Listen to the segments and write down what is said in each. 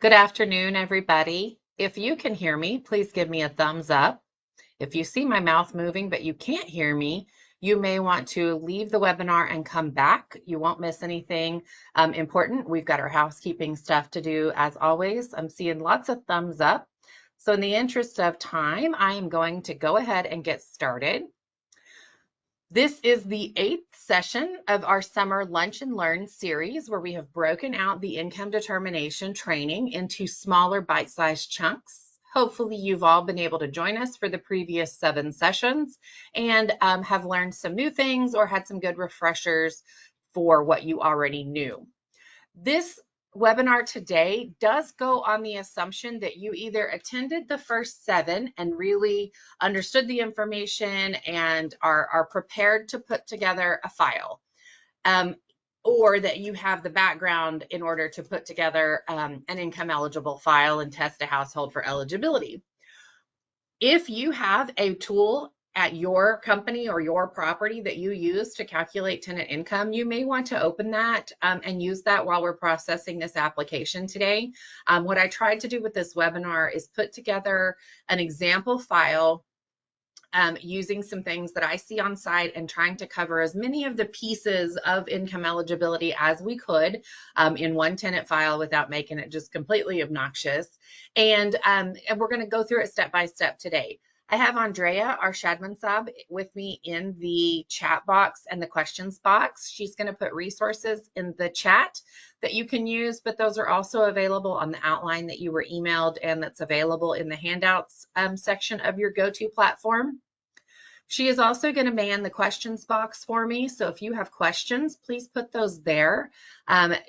Good afternoon, everybody. If you can hear me, please give me a thumbs up. If you see my mouth moving but you can't hear me, you may want to leave the webinar and come back. You won't miss anything important. We've got our housekeeping stuff to do as always. I'm seeing lots of thumbs up. So in the interest of time, I am going to go ahead and get started. This is the 8th session of our summer Lunch and Learn series, where we have broken out the income determination training into smaller bite-sized chunks. Hopefully you've all been able to join us for the previous 7 sessions and have learned some new things or had some good refreshers for what you already knew. This webinar today does go on the assumption that you either attended the first 7 and really understood the information and are prepared to put together a file, or that you have the background in order to put together an income eligible file and test a household for eligibility. If you have a tool at your company or your property that you use to calculate tenant income, you may want to open that and use that while we're processing this application today. What I tried to do with this webinar is put together an example file using some things that I see on site and trying to cover as many of the pieces of income eligibility as we could in one tenant file without making it just completely obnoxious. And we're going to go through it step by step today. I have Andrea, our Shadman sub, with me in the chat box and the questions box. She's going to put resources in the chat that you can use, but those are also available on the outline that you were emailed and that's available in the handouts section of your go-to platform. She is also going to man the questions box for me. So if you have questions, please put those there.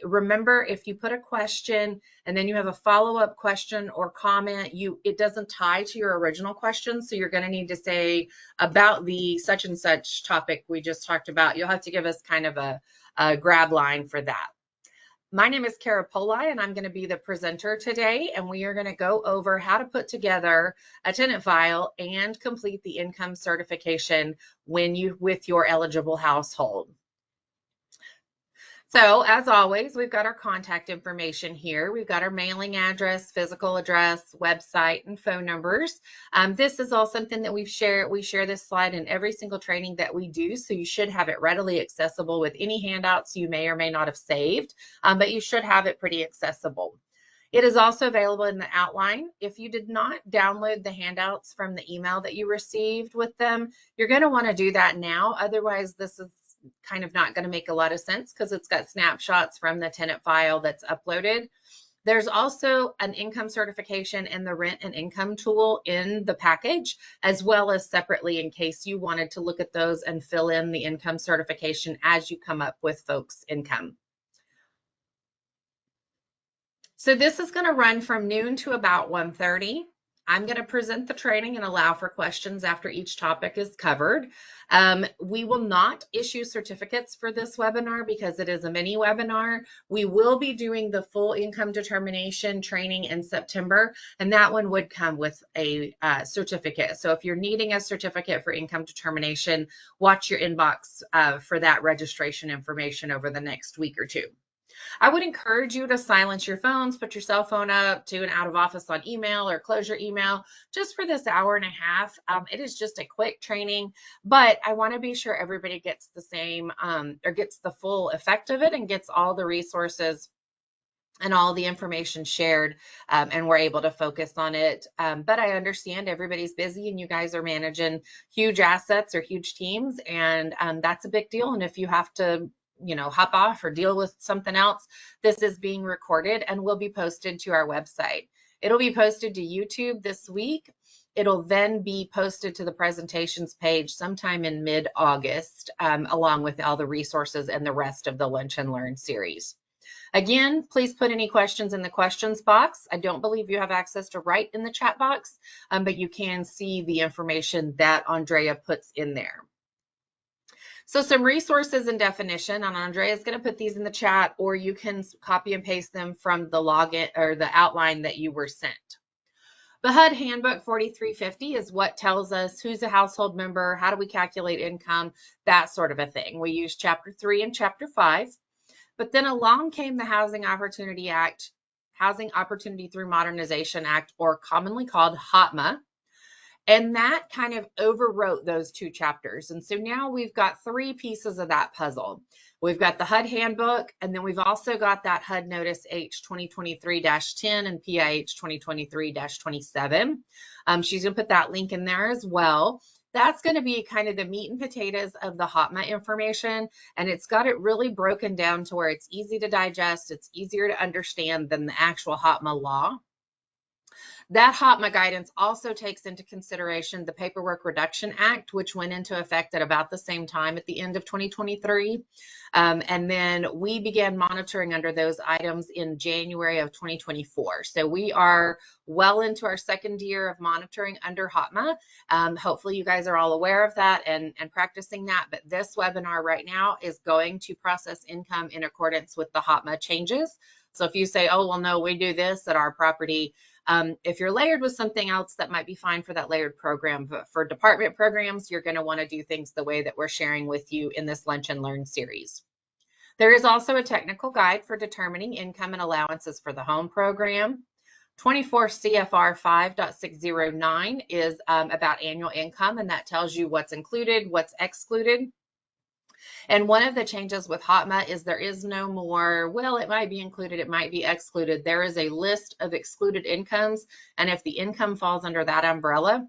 Remember, if you put a question and then you have a follow-up question or comment, it doesn't tie to your original question. So you're going to need to say about the such and such topic we just talked about. You'll have to give us kind of a grab line for that. My name is Kara Poli, and I'm going to be the presenter today, and we are going to go over how to put together a tenant file and complete the income certification with your eligible household. So as always, we've got our contact information here. We've got our mailing address, physical address, website, and phone numbers. This is all something that we share this slide in every single training that we do, so you should have it readily accessible with any handouts you may or may not have saved, but you should have it pretty accessible. It is also available in the outline. If you did not download the handouts from the email that you received with them, you're going to want to do that now. Otherwise, this is kind of not going to make a lot of sense because it's got snapshots from the tenant file that's uploaded. There's also an income certification and the rent and income tool in the package, as well as separately in case you wanted to look at those and fill in the income certification as you come up with folks' income. So this is going to run from noon to about 1:30. I'm going to present the training and allow for questions after each topic is covered. We will not issue certificates for this webinar because it is a mini webinar. We will be doing the full income determination training in September, and that one would come with a certificate. So if you're needing a certificate for income determination, watch your inbox for that registration information over the next week or two. I would encourage you to silence your phones, put your cell phone up to an out of office on email or close your email just for this hour and a half. It is just a quick training, but I want to be sure everybody gets the same or gets the full effect of it and gets all the resources and all the information shared, and we're able to focus on it. But I understand everybody's busy and you guys are managing huge assets or huge teams, and that's a big deal. And if you have to hop off or deal with something else, this is being recorded and will be posted to our website. It'll be posted to YouTube this week. It'll then be posted to the presentations page sometime in mid-August, along with all the resources and the rest of the Lunch and Learn series. Again, please put any questions in the questions box. I don't believe you have access to write in the chat box, but you can see the information that Andrea puts in there. So some resources and definition, and Andrea is going to put these in the chat, or you can copy and paste them from the login or the outline that you were sent. The HUD Handbook 4350 is what tells us who's a household member, how do we calculate income, that sort of a thing. We use Chapter 3 and Chapter 5, but then along came the Housing Opportunity Act, Housing Opportunity Through Modernization Act, or commonly called HOTMA. And that kind of overwrote those 2 chapters. And so now we've got 3 pieces of that puzzle. We've got the HUD handbook, and then we've also got that HUD Notice H 2023-10 and PIH 2023-27. She's going to put that link in there as well. That's going to be kind of the meat and potatoes of the HOTMA information, and it's got it really broken down to where it's easy to digest, it's easier to understand than the actual HOTMA law. That HOTMA guidance also takes into consideration the Paperwork Reduction Act, which went into effect at about the same time at the end of 2023. And then we began monitoring under those items in January of 2024. So we are well into our 2nd year of monitoring under HOTMA. Hopefully you guys are all aware of that and practicing that. But this webinar right now is going to process income in accordance with the HOTMA changes. So if you say, oh, well, no, we do this at our property, if you're layered with something else, that might be fine for that layered program. But for department programs, you're going to want to do things the way that we're sharing with you in this Lunch and Learn series. There is also a technical guide for determining income and allowances for the home program. 24 CFR 5.609 is about annual income, and that tells you what's included, what's excluded. And one of the changes with HOTMA is there is no more, well, it might be included, it might be excluded. There is a list of excluded incomes, and if the income falls under that umbrella,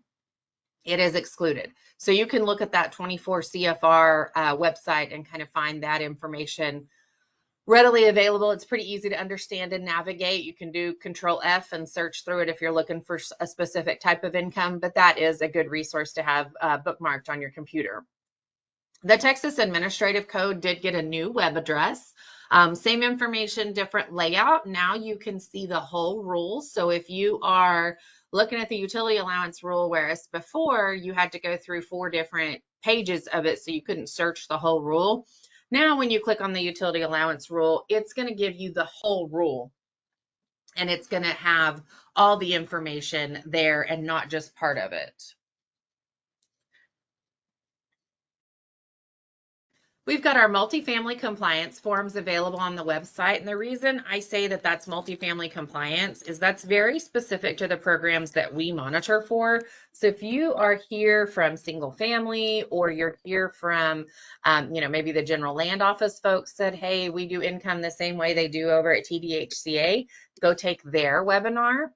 it is excluded. So you can look at that 24 CFR website and kind of find that information readily available. It's pretty easy to understand and navigate. You can do Control F and search through it if you're looking for a specific type of income, but that is a good resource to have bookmarked on your computer. The Texas Administrative Code did get a new web address. Same information, different layout. Now you can see the whole rule. So if you are looking at the utility allowance rule, whereas before you had to go through 4 different pages of it so you couldn't search the whole rule. Now when you click on the utility allowance rule, it's going to give you the whole rule. And it's going to have all the information there and not just part of it. We've got our multifamily compliance forms available on the website. And the reason I say that that's multifamily compliance is that's very specific to the programs that we monitor for. So if you are here from single family, or you're here from, maybe the general land office folks said, hey, we do income the same way they do over at TDHCA, go take their webinar.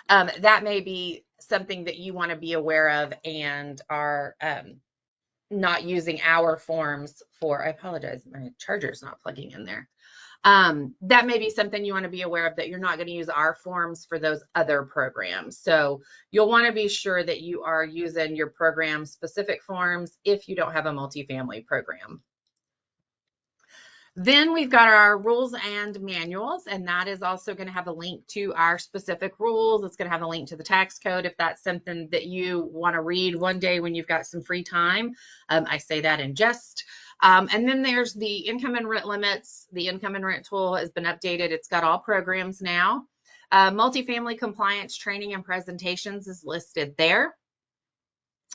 That may be something that you want to be aware of and are not using our forms for, I apologize, my charger's not plugging in there. That may be something you want to be aware of, that you're not going to use our forms for those other programs. So you'll want to be sure that you are using your program specific forms if you don't have a multifamily program. Then we've got our rules and manuals, and that is also going to have a link to our specific rules. It's going to have a link to the tax code if that's something that you want to read one day when you've got some free time. I say that in jest. And then there's the income and rent limits. The income and rent tool has been updated. It's got all programs now. Multifamily compliance training and presentations is listed there.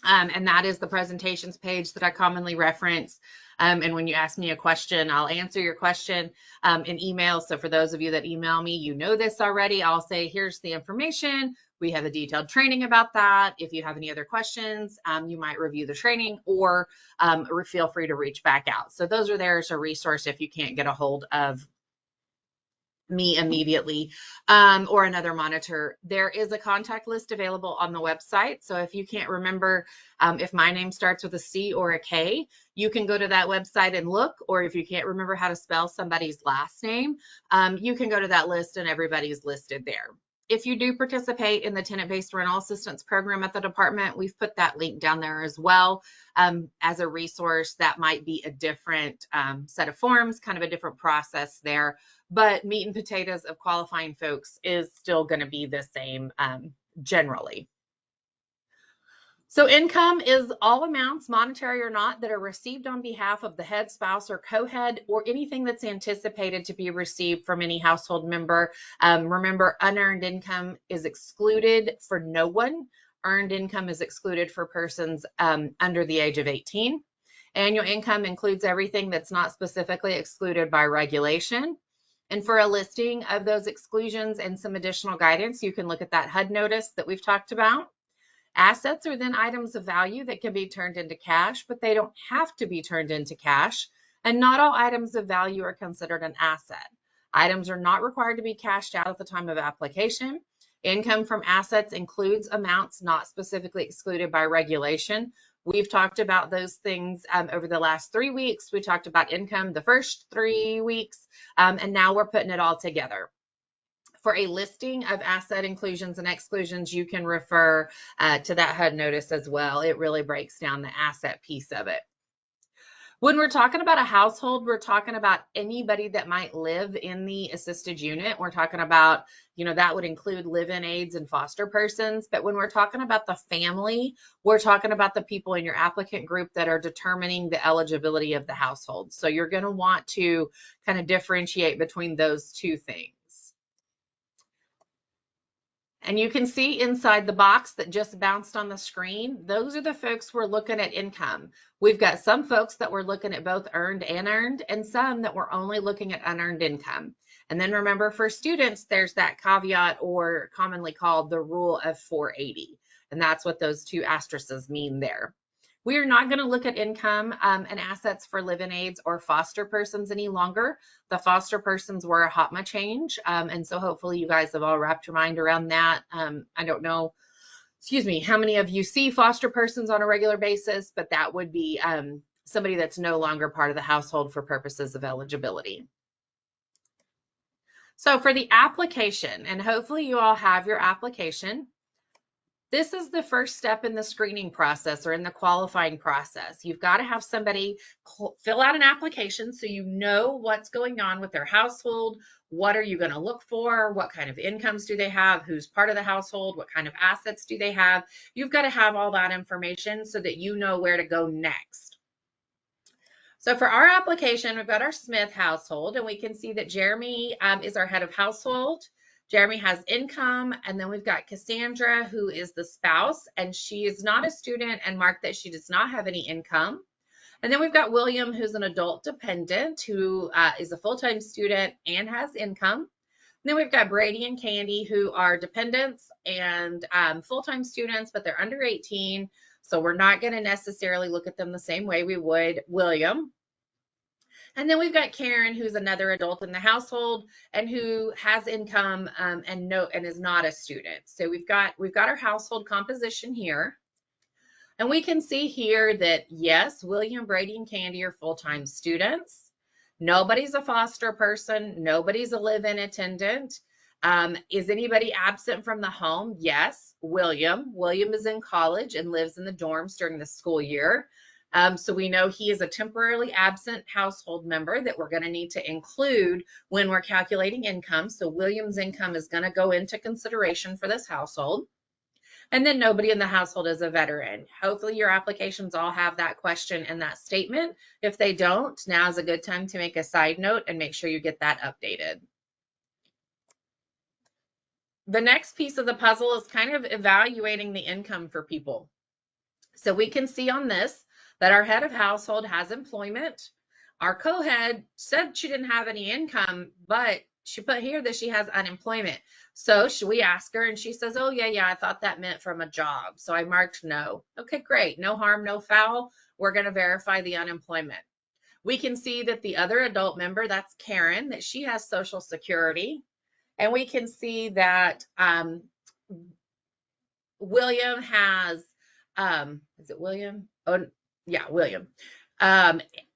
And that is the presentations page that I commonly reference. And when you ask me a question, I'll answer your question in email. So for those of you that email me, you know this already. I'll say, here's the information. We have a detailed training about that. If you have any other questions, you might review the training, or feel free to reach back out. So those are there as a resource if you can't get a hold of me immediately, or another monitor. There is a contact list available on the website. So if you can't remember if my name starts with a C or a K, you can go to that website and look, or if you can't remember how to spell somebody's last name, you can go to that list and everybody's listed there. If you do participate in the tenant-based rental assistance program at the department, we've put that link down there as well as a resource. That might be a different set of forms, kind of a different process there, but meat and potatoes of qualifying folks is still going to be the same generally. So income is all amounts, monetary or not, that are received on behalf of the head, spouse, or co-head, or anything that's anticipated to be received from any household member. Remember, unearned income is excluded for no one. Earned income is excluded for persons under the age of 18. Annual income includes everything that's not specifically excluded by regulation. And for a listing of those exclusions and some additional guidance, you can look at that HUD notice that we've talked about. Assets are then items of value that can be turned into cash, but they don't have to be turned into cash. And not all items of value are considered an asset. Items are not required to be cashed out at the time of application. Income from assets includes amounts not specifically excluded by regulation. We've talked about those things over the last 3 weeks. We talked about income the first 3 weeks, and now we're putting it all together. For a listing of asset inclusions and exclusions, you can refer to that HUD notice as well. It really breaks down the asset piece of it. When we're talking about a household, we're talking about anybody that might live in the assisted unit. We're talking about, that would include live-in aides and foster persons. But when we're talking about the family, we're talking about the people in your applicant group that are determining the eligibility of the household. So you're going to want to kind of differentiate between those two things. And you can see inside the box that just bounced on the screen, those are the folks we're looking at income. We've got some folks that we're looking at both earned and earned, and some that we're only looking at unearned income. And then remember, for students, there's that caveat, or commonly called the rule of 480. And that's what those two asterisks mean there. We are not going to look at income and assets for live-in aides or foster persons any longer. The foster persons were a HOTMA change, and so hopefully you guys have all wrapped your mind around that. I don't know, how many of you see foster persons on a regular basis, but that would be somebody that's no longer part of the household for purposes of eligibility. So for the application, and hopefully you all have your application, this is the first step in the screening process or in the qualifying process. You've got to have somebody fill out an application so you know what's going on with their household. What are you going to look for? What kind of incomes do they have? Who's part of the household? What kind of assets do they have? You've got to have all that information so that you know where to go next. So for our application, we've got our Smith household, and we can see that Jeremy is our head of household. Jeremy has income, and then we've got Cassandra, who is the spouse, and she is not a student and marked that she does not have any income. And then we've got William, who's an adult dependent, who is a full-time student and has income. And then we've got Brady and Candy, who are dependents and full-time students, but they're under 18, so we're not going to necessarily look at them the same way we would William. And then we've got Karen, who's another adult in the household and who has income and is not a student. So we've got our household composition here. And we can see here that yes, William, Brady, and Candy are full-time students. Nobody's a foster person. Nobody's a live-in attendant. Is anybody absent from the home? Yes, William. William is in college and lives in the dorms during the school year. So we know he is a temporarily absent household member that we're going to need to include when we're calculating income. So William's income is going to go into consideration for this household. And then nobody in the household is a veteran. Hopefully your applications all have that question and that statement. If they don't, now is a good time to make a side note and make sure you get that updated. The next piece of the puzzle is kind of evaluating the income for people. So we can see on this that our head of household has employment. Our co-head said she didn't have any income, but she put here that she has unemployment. So should we ask her? And she says, oh, yeah, I thought that meant from a job. So I marked no. Okay, great. No harm, no foul. We're going to verify the unemployment. We can see that the other adult member, that's Karen, that she has Social Security. And we can see that William has, is it William? Oh, yeah, William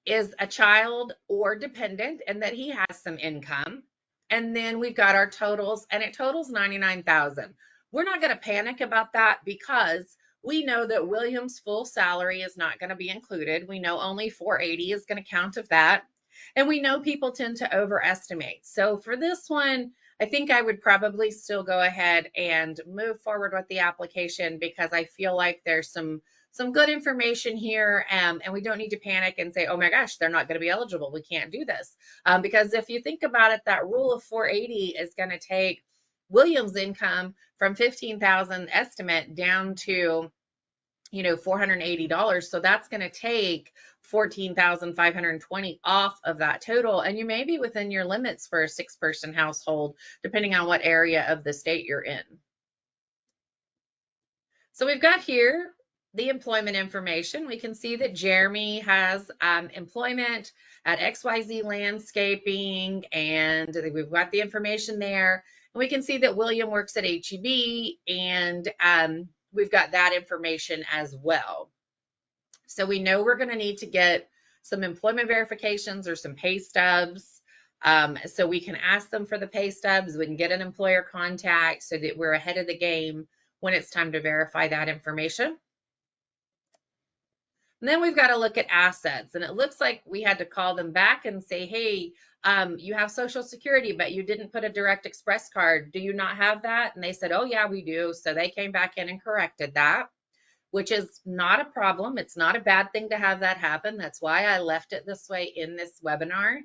is a child or dependent and that he has some income. And then we've got our totals and it totals $99,000. We're not going to panic about that because we know that William's full salary is not going to be included. We know only 480 is going to count of that. And we know people tend to overestimate. So for this one, I think I would probably still go ahead and move forward with the application because I feel like there's some good information here and we don't need to panic and say, oh my gosh, they're not going to be eligible. We can't do this. Because if you think about it, that rule of 480 is going to take William's income from $15,000 estimate down to $480. So that's going to take $14,520 off of that total, and you may be within your limits for a 6-person household, depending on what area of the state you're in. So we've got here the employment information. We can see that Jeremy has employment at XYZ Landscaping, and we've got the information there. And we can see that William works at HEB, and we've got that information as well. So we know we're going to need to get some employment verifications or some pay stubs. So we can ask them for the pay stubs. We can get an employer contact so that we're ahead of the game when it's time to verify that information. And then we've got to look at assets, and it looks like we had to call them back and say, hey, you have Social Security, but you didn't put a Direct Express card. Do you not have that? And they said, oh yeah, we do. So they came back in and corrected that, which is not a problem. It's not a bad thing to have that happen. That's why I left it this way in this webinar,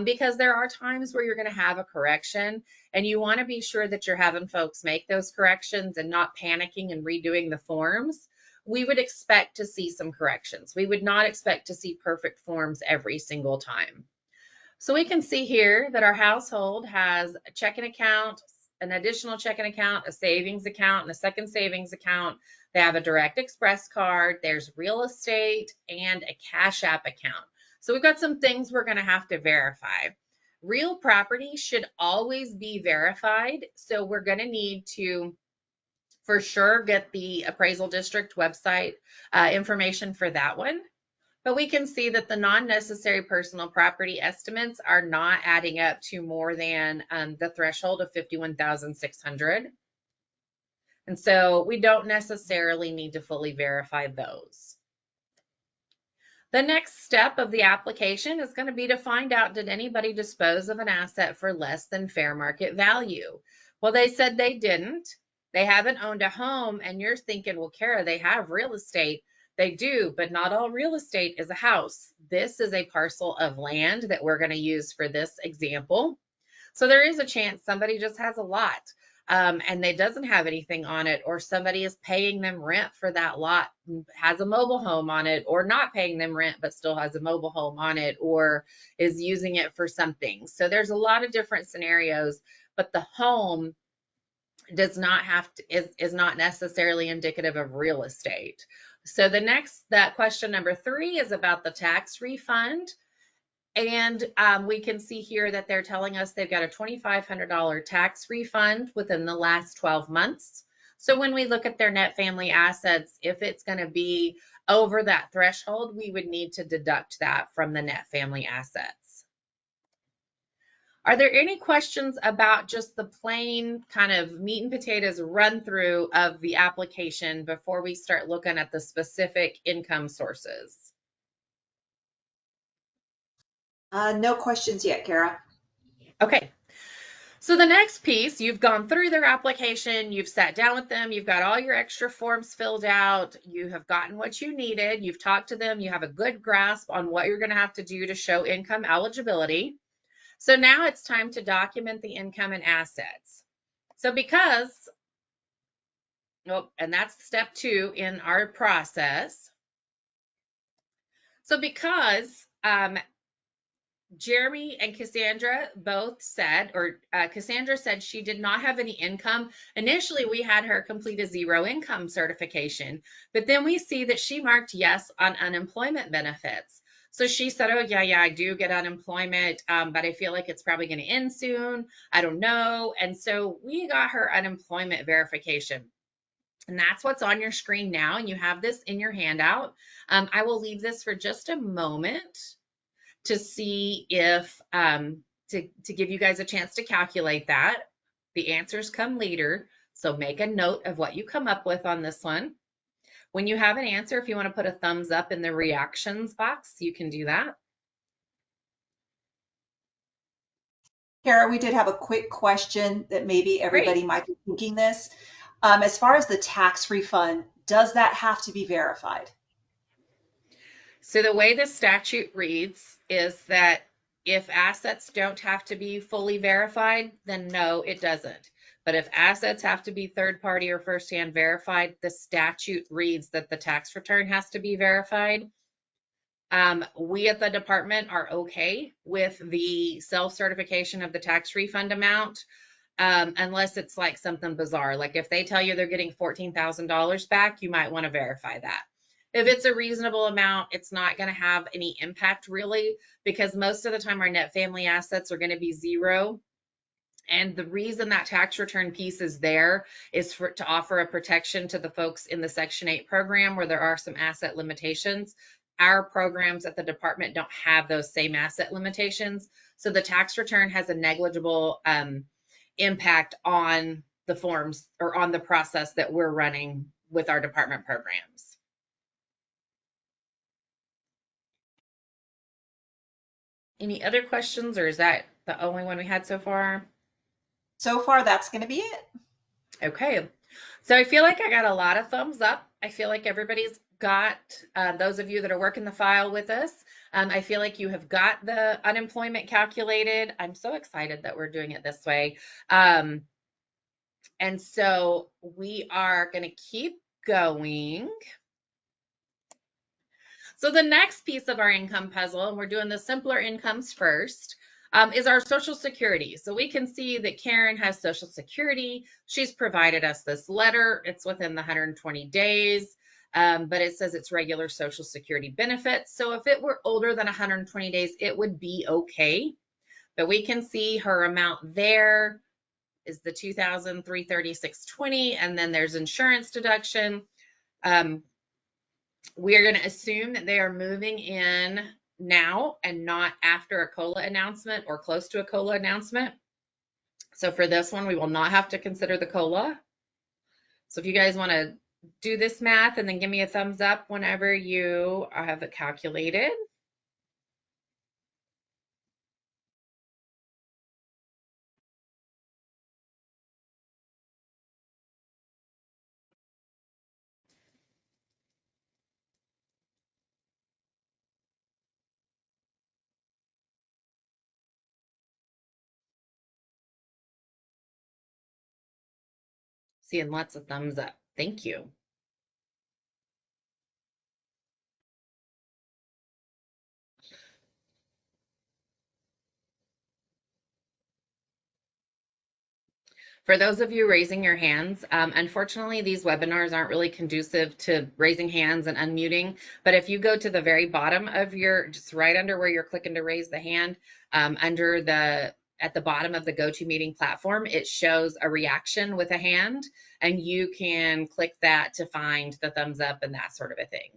because there are times where you're going to have a correction, and you want to be sure that you're having folks make those corrections and not panicking and redoing the forms. We would expect to see some corrections. We would not expect to see perfect forms every single time. So we can see here that our household has a checking account, an additional checking account, a savings account, and a second savings account. They have a Direct Express card, there's real estate, and a Cash App account. So we've got some things we're going to have to verify. Real property should always be verified, so we're going to need to for sure get the appraisal district website information for that one. But we can see that the non-necessary personal property estimates are not adding up to more than the threshold of $51,600. And so we don't necessarily need to fully verify those. The next step of the application is going to be to find out, did anybody dispose of an asset for less than fair market value? Well, they said they didn't. They haven't owned a home, and you're thinking, well, Kara, they have real estate. They do, but not all real estate is a house. This is a parcel of land that we're going to use for this example. So there is a chance somebody just has a lot and they doesn't have anything on it, or somebody is paying them rent for that lot, has a mobile home on it, or not paying them rent but still has a mobile home on it, or is using it for something. So there's a lot of different scenarios, but the home does not have to, is not necessarily indicative of real estate. So that question number 3 is about the tax refund. And we can see here that they're telling us they've got a $2,500 tax refund within the last 12 months. So when we look at their net family assets, if it's going to be over that threshold, we would need to deduct that from the net family assets. Are there any questions about just the plain kind of meat and potatoes run through of the application before we start looking at the specific income sources? No questions yet, Kara. Okay. So the next piece, you've gone through their application, you've sat down with them, you've got all your extra forms filled out, you have gotten what you needed, you've talked to them, you have a good grasp on what you're going to have to do to show income eligibility. So now it's time to document the income and assets. So because, and that's step 2 in our process. So because Jeremy and Cassandra both said, or Cassandra said she did not have any income. Initially, we had her complete a 0 income certification, but then we see that she marked yes on unemployment benefits. So she said, oh, yeah, I do get unemployment, but I feel like it's probably going to end soon. I don't know. And so we got her unemployment verification. And that's what's on your screen now. And you have this in your handout. I will leave this for just a moment to see if, to give you guys a chance to calculate that. The answers come later, so make a note of what you come up with on this one. When you have an answer, if you want to put a thumbs up in the reactions box, you can do that. Kara, we did have a quick question that maybe everybody might be thinking this. As far as the tax refund, does that have to be verified? So the way the statute reads is that if assets don't have to be fully verified, then no, it doesn't. But if assets have to be third party or firsthand verified, the statute reads that the tax return has to be verified. We at the department are okay with the self-certification of the tax refund amount, unless it's like something bizarre. Like if they tell you they're getting $14,000 back, you might want to verify that. If it's a reasonable amount, it's not going to have any impact really, because most of the time our net family assets are going to be zero. And the reason that tax return piece is there is to offer a protection to the folks in the Section 8 program where there are some asset limitations. Our programs at the department don't have those same asset limitations. So the tax return has a negligible impact on the forms or on the process that we're running with our department programs. Any other questions, or is that the only one we had so far? So far, that's going to be it. Okay. So I feel like I got a lot of thumbs up. I feel like everybody's got, those of you that are working the file with us, I feel like you have got the unemployment calculated. I'm so excited that we're doing it this way. And so we are going to keep going. So the next piece of our income puzzle, and we're doing the simpler incomes first, is our Social Security. So we can see that Karen has Social Security. She's provided us this letter. It's within the 120 days, but it says it's regular Social Security benefits. So if it were older than 120 days, it would be okay. But we can see her amount there is the $2,336.20, and then there's insurance deduction. We are going to assume that they are moving in now and not after a COLA announcement or close to a COLA announcement. So for this one, we will not have to consider the COLA. So if you guys want to do this math and then give me a thumbs up whenever you have it calculated. Seeing lots of thumbs up. Thank you. For those of you raising your hands, unfortunately, these webinars aren't really conducive to raising hands and unmuting. But if you go to the very bottom of your, just right under where you're clicking to raise the hand, at the bottom of the GoToMeeting platform, it shows a reaction with a hand, and you can click that to find the thumbs up and that sort of a thing.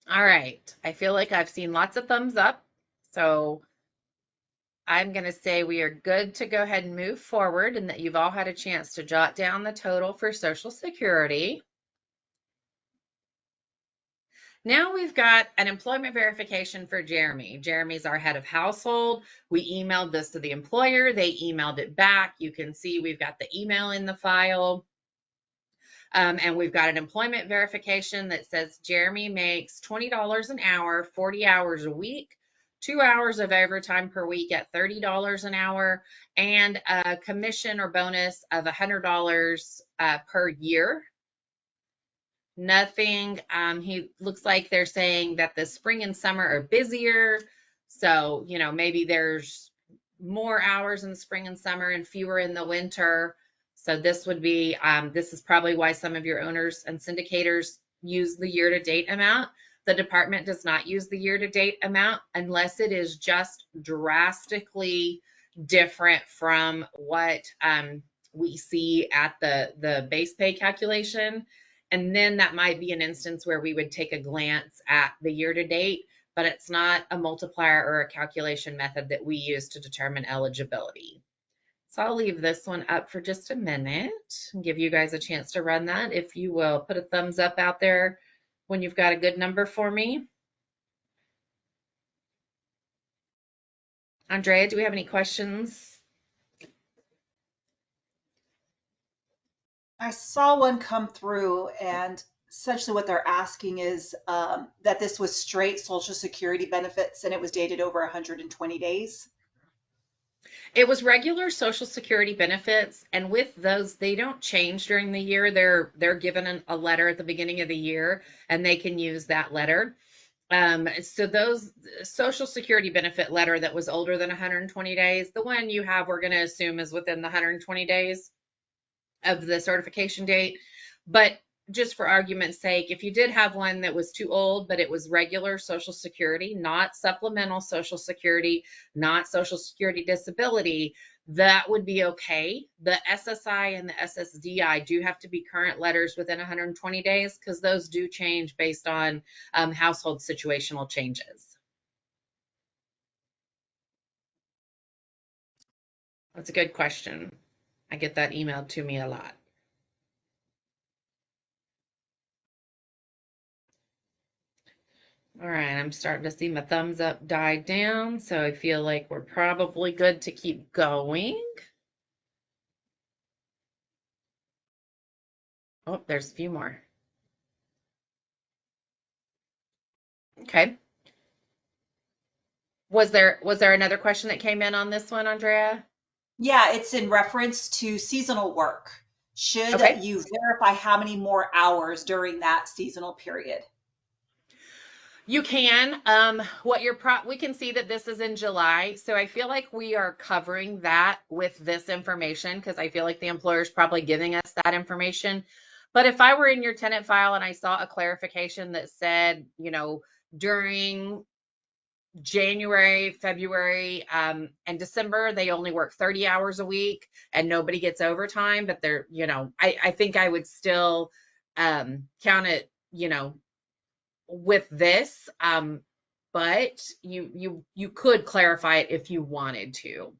All right, I feel like I've seen lots of thumbs up, so I'm going to say we are good to go ahead and move forward, and that you've all had a chance to jot down the total for Social Security. Now we've got an employment verification for Jeremy. Jeremy's our head of household. We emailed this to the employer. They emailed it back. You can see we've got the email in the file. And we've got an employment verification that says Jeremy makes $20 an hour, 40 hours a week, 2 hours of overtime per week at $30 an hour, and a commission or bonus of $100 per year. Nothing. He looks like they're saying that the spring and summer are busier. So, you know, maybe there's more hours in the spring and summer and fewer in the winter. So this would be, this is probably why some of your owners and syndicators use the year-to-date amount. The department does not use the year-to-date amount unless it is just drastically different from what we see at the base pay calculation. And then that might be an instance where we would take a glance at the year-to-date, but it's not a multiplier or a calculation method that we use to determine eligibility. So I'll leave this one up for just a minute and give you guys a chance to run that. If you will put a thumbs up out there when you've got a good number for me. Andrea, do we have any questions? I saw one come through, and essentially what they're asking is that this was straight Social Security benefits and it was dated over 120 days. It was regular Social Security benefits, and with those, they don't change during the year. They're given a letter at the beginning of the year, and they can use that letter. So those Social Security benefit letter that was older than 120 days, the one you have, we're going to assume is within the 120 days of the certification date. But just for argument's sake, if you did have one that was too old, but it was regular Social Security, not supplemental Social Security, not Social Security disability, that would be okay. The SSI and the SSDI do have to be current letters within 120 days because those do change based on household situational changes. That's a good question. I get that emailed to me a lot. All right, I'm starting to see my thumbs up die down, so I feel like we're probably good to keep going. Oh, there's a few more. Okay. Was there another question that came in on this one, Andrea? Yeah, it's in reference to seasonal work. Should Okay. you verify how many more hours during that seasonal period? You can. We can see that this is in July, so I feel like we are covering that with this information because I feel like the employer is probably giving us that information. But if I were in your tenant file and I saw a clarification that said, during January, February, and December, they only work 30 hours a week and nobody gets overtime, but I think I would still count it, with this. But you could clarify it if you wanted to.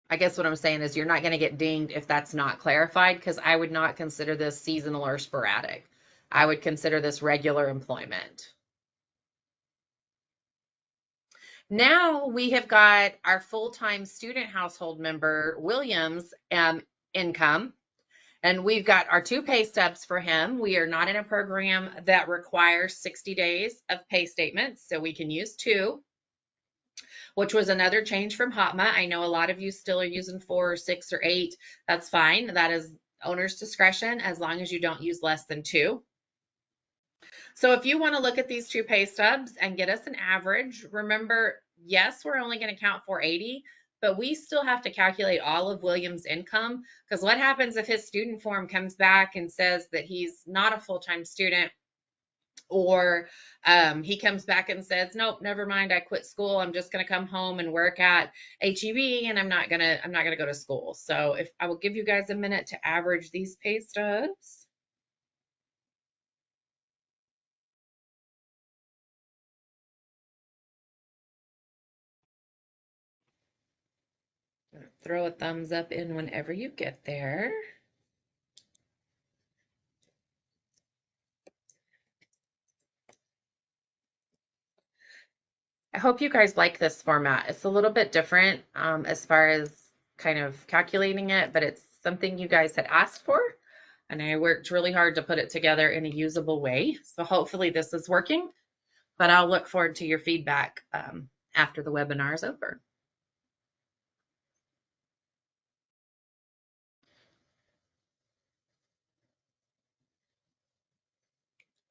I guess what I'm saying is you're not going to get dinged if that's not clarified because I would not consider this seasonal or sporadic. I would consider this regular employment. Now we have got our full-time student household member, Williams, income, and we've got our two pay stubs for him. We are not in a program that requires 60 days of pay statements, so we can use two, which was another change from HOTMA. I know a lot of you still are using 4 or 6 or 8. That's fine. That is owner's discretion as long as you don't use less than 2. So if you want to look at these two pay stubs and get us an average, remember, yes, we're only going to count 480, but we still have to calculate all of William's income because what happens if his student form comes back and says that he's not a full-time student, or he comes back and says, nope, never mind, I quit school. I'm just going to come home and work at HEB and I'm not going to go to school. So if I will give you guys a minute to average these pay stubs. Throw a thumbs up in whenever you get there. I hope you guys like this format. It's a little bit different as far as kind of calculating it, but it's something you guys had asked for, and I worked really hard to put it together in a usable way. So hopefully this is working, but I'll look forward to your feedback after the webinar is over.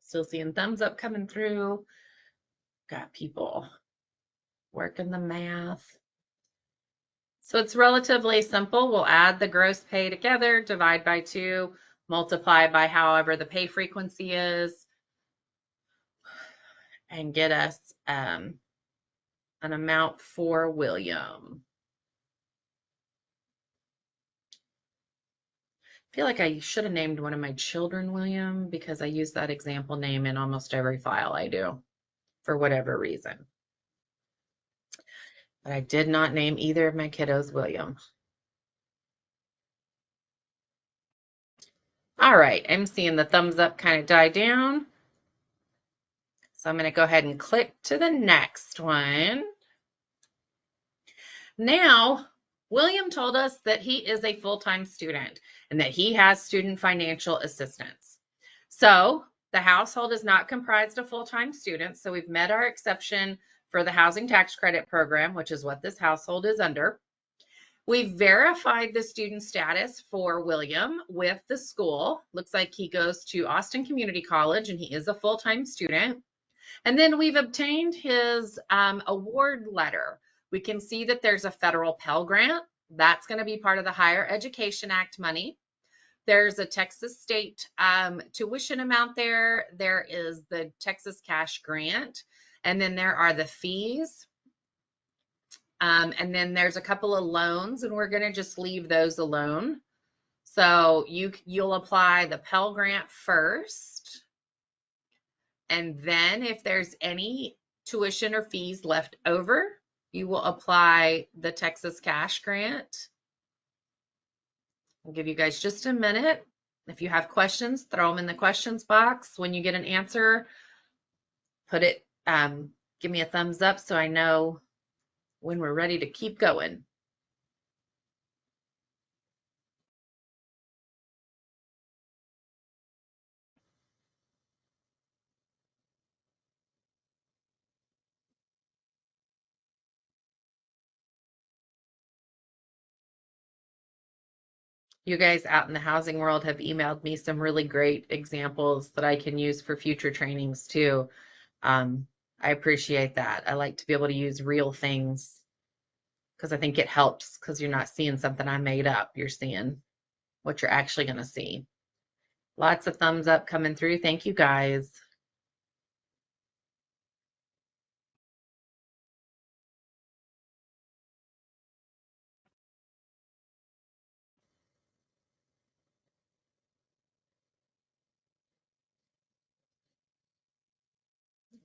Still seeing thumbs up coming through. Got people working the math. So it's relatively simple. We'll add the gross pay together, divide by 2, multiply by however the pay frequency is, and get us an amount for William. I feel like I should have named one of my children William because I use that example name in almost every file I do for whatever reason. But I did not name either of my kiddos William. All right, I'm seeing the thumbs up kind of die down. So I'm going to go ahead and click to the next one. Now William told us that he is a full-time student and that he has student financial assistance. So the household is not comprised of full-time students, so we've met our exception for the housing tax credit program, which is what this household is under. We've verified the student status for William with the school. Looks like he goes to Austin Community College and he is a full-time student. And then we've obtained his award letter. We can see that there's a federal Pell Grant. That's going to be part of the Higher Education Act money. There's a Texas state tuition amount there. There is the Texas cash grant. And then there are the fees. And then there's a couple of loans, and we're going to just leave those alone. So you'll apply the Pell Grant first. And then if there's any tuition or fees left over, you will apply the Texas cash grant. I'll give you guys just a minute. If you have questions, throw them in the questions box. When you get an answer, put it, give me a thumbs up so I know when we're ready to keep going. You guys out in the housing world have emailed me some really great examples that I can use for future trainings too. I appreciate that. I like to be able to use real things because I think it helps because you're not seeing something I made up. You're seeing what you're actually going to see. Lots of thumbs up coming through. Thank you guys.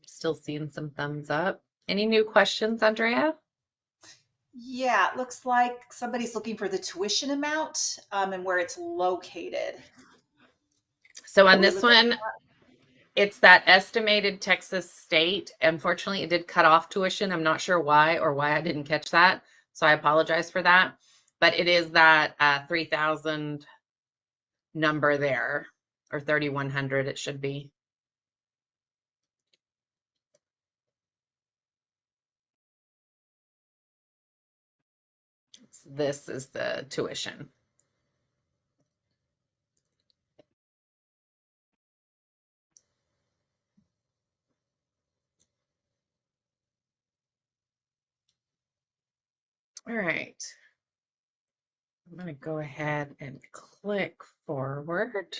Still seeing some thumbs up. Any new questions, Andrea? Yeah, it looks like somebody's looking for the tuition amount and where it's located. So Can on we this look at one, it's that estimated Texas state. Unfortunately, it did cut off tuition. I'm not sure why or why I didn't catch that. So I apologize for that. But it is that 3,000 number there, or 3,100 it should be. This is the tuition. All right. I'm going to go ahead and click forward.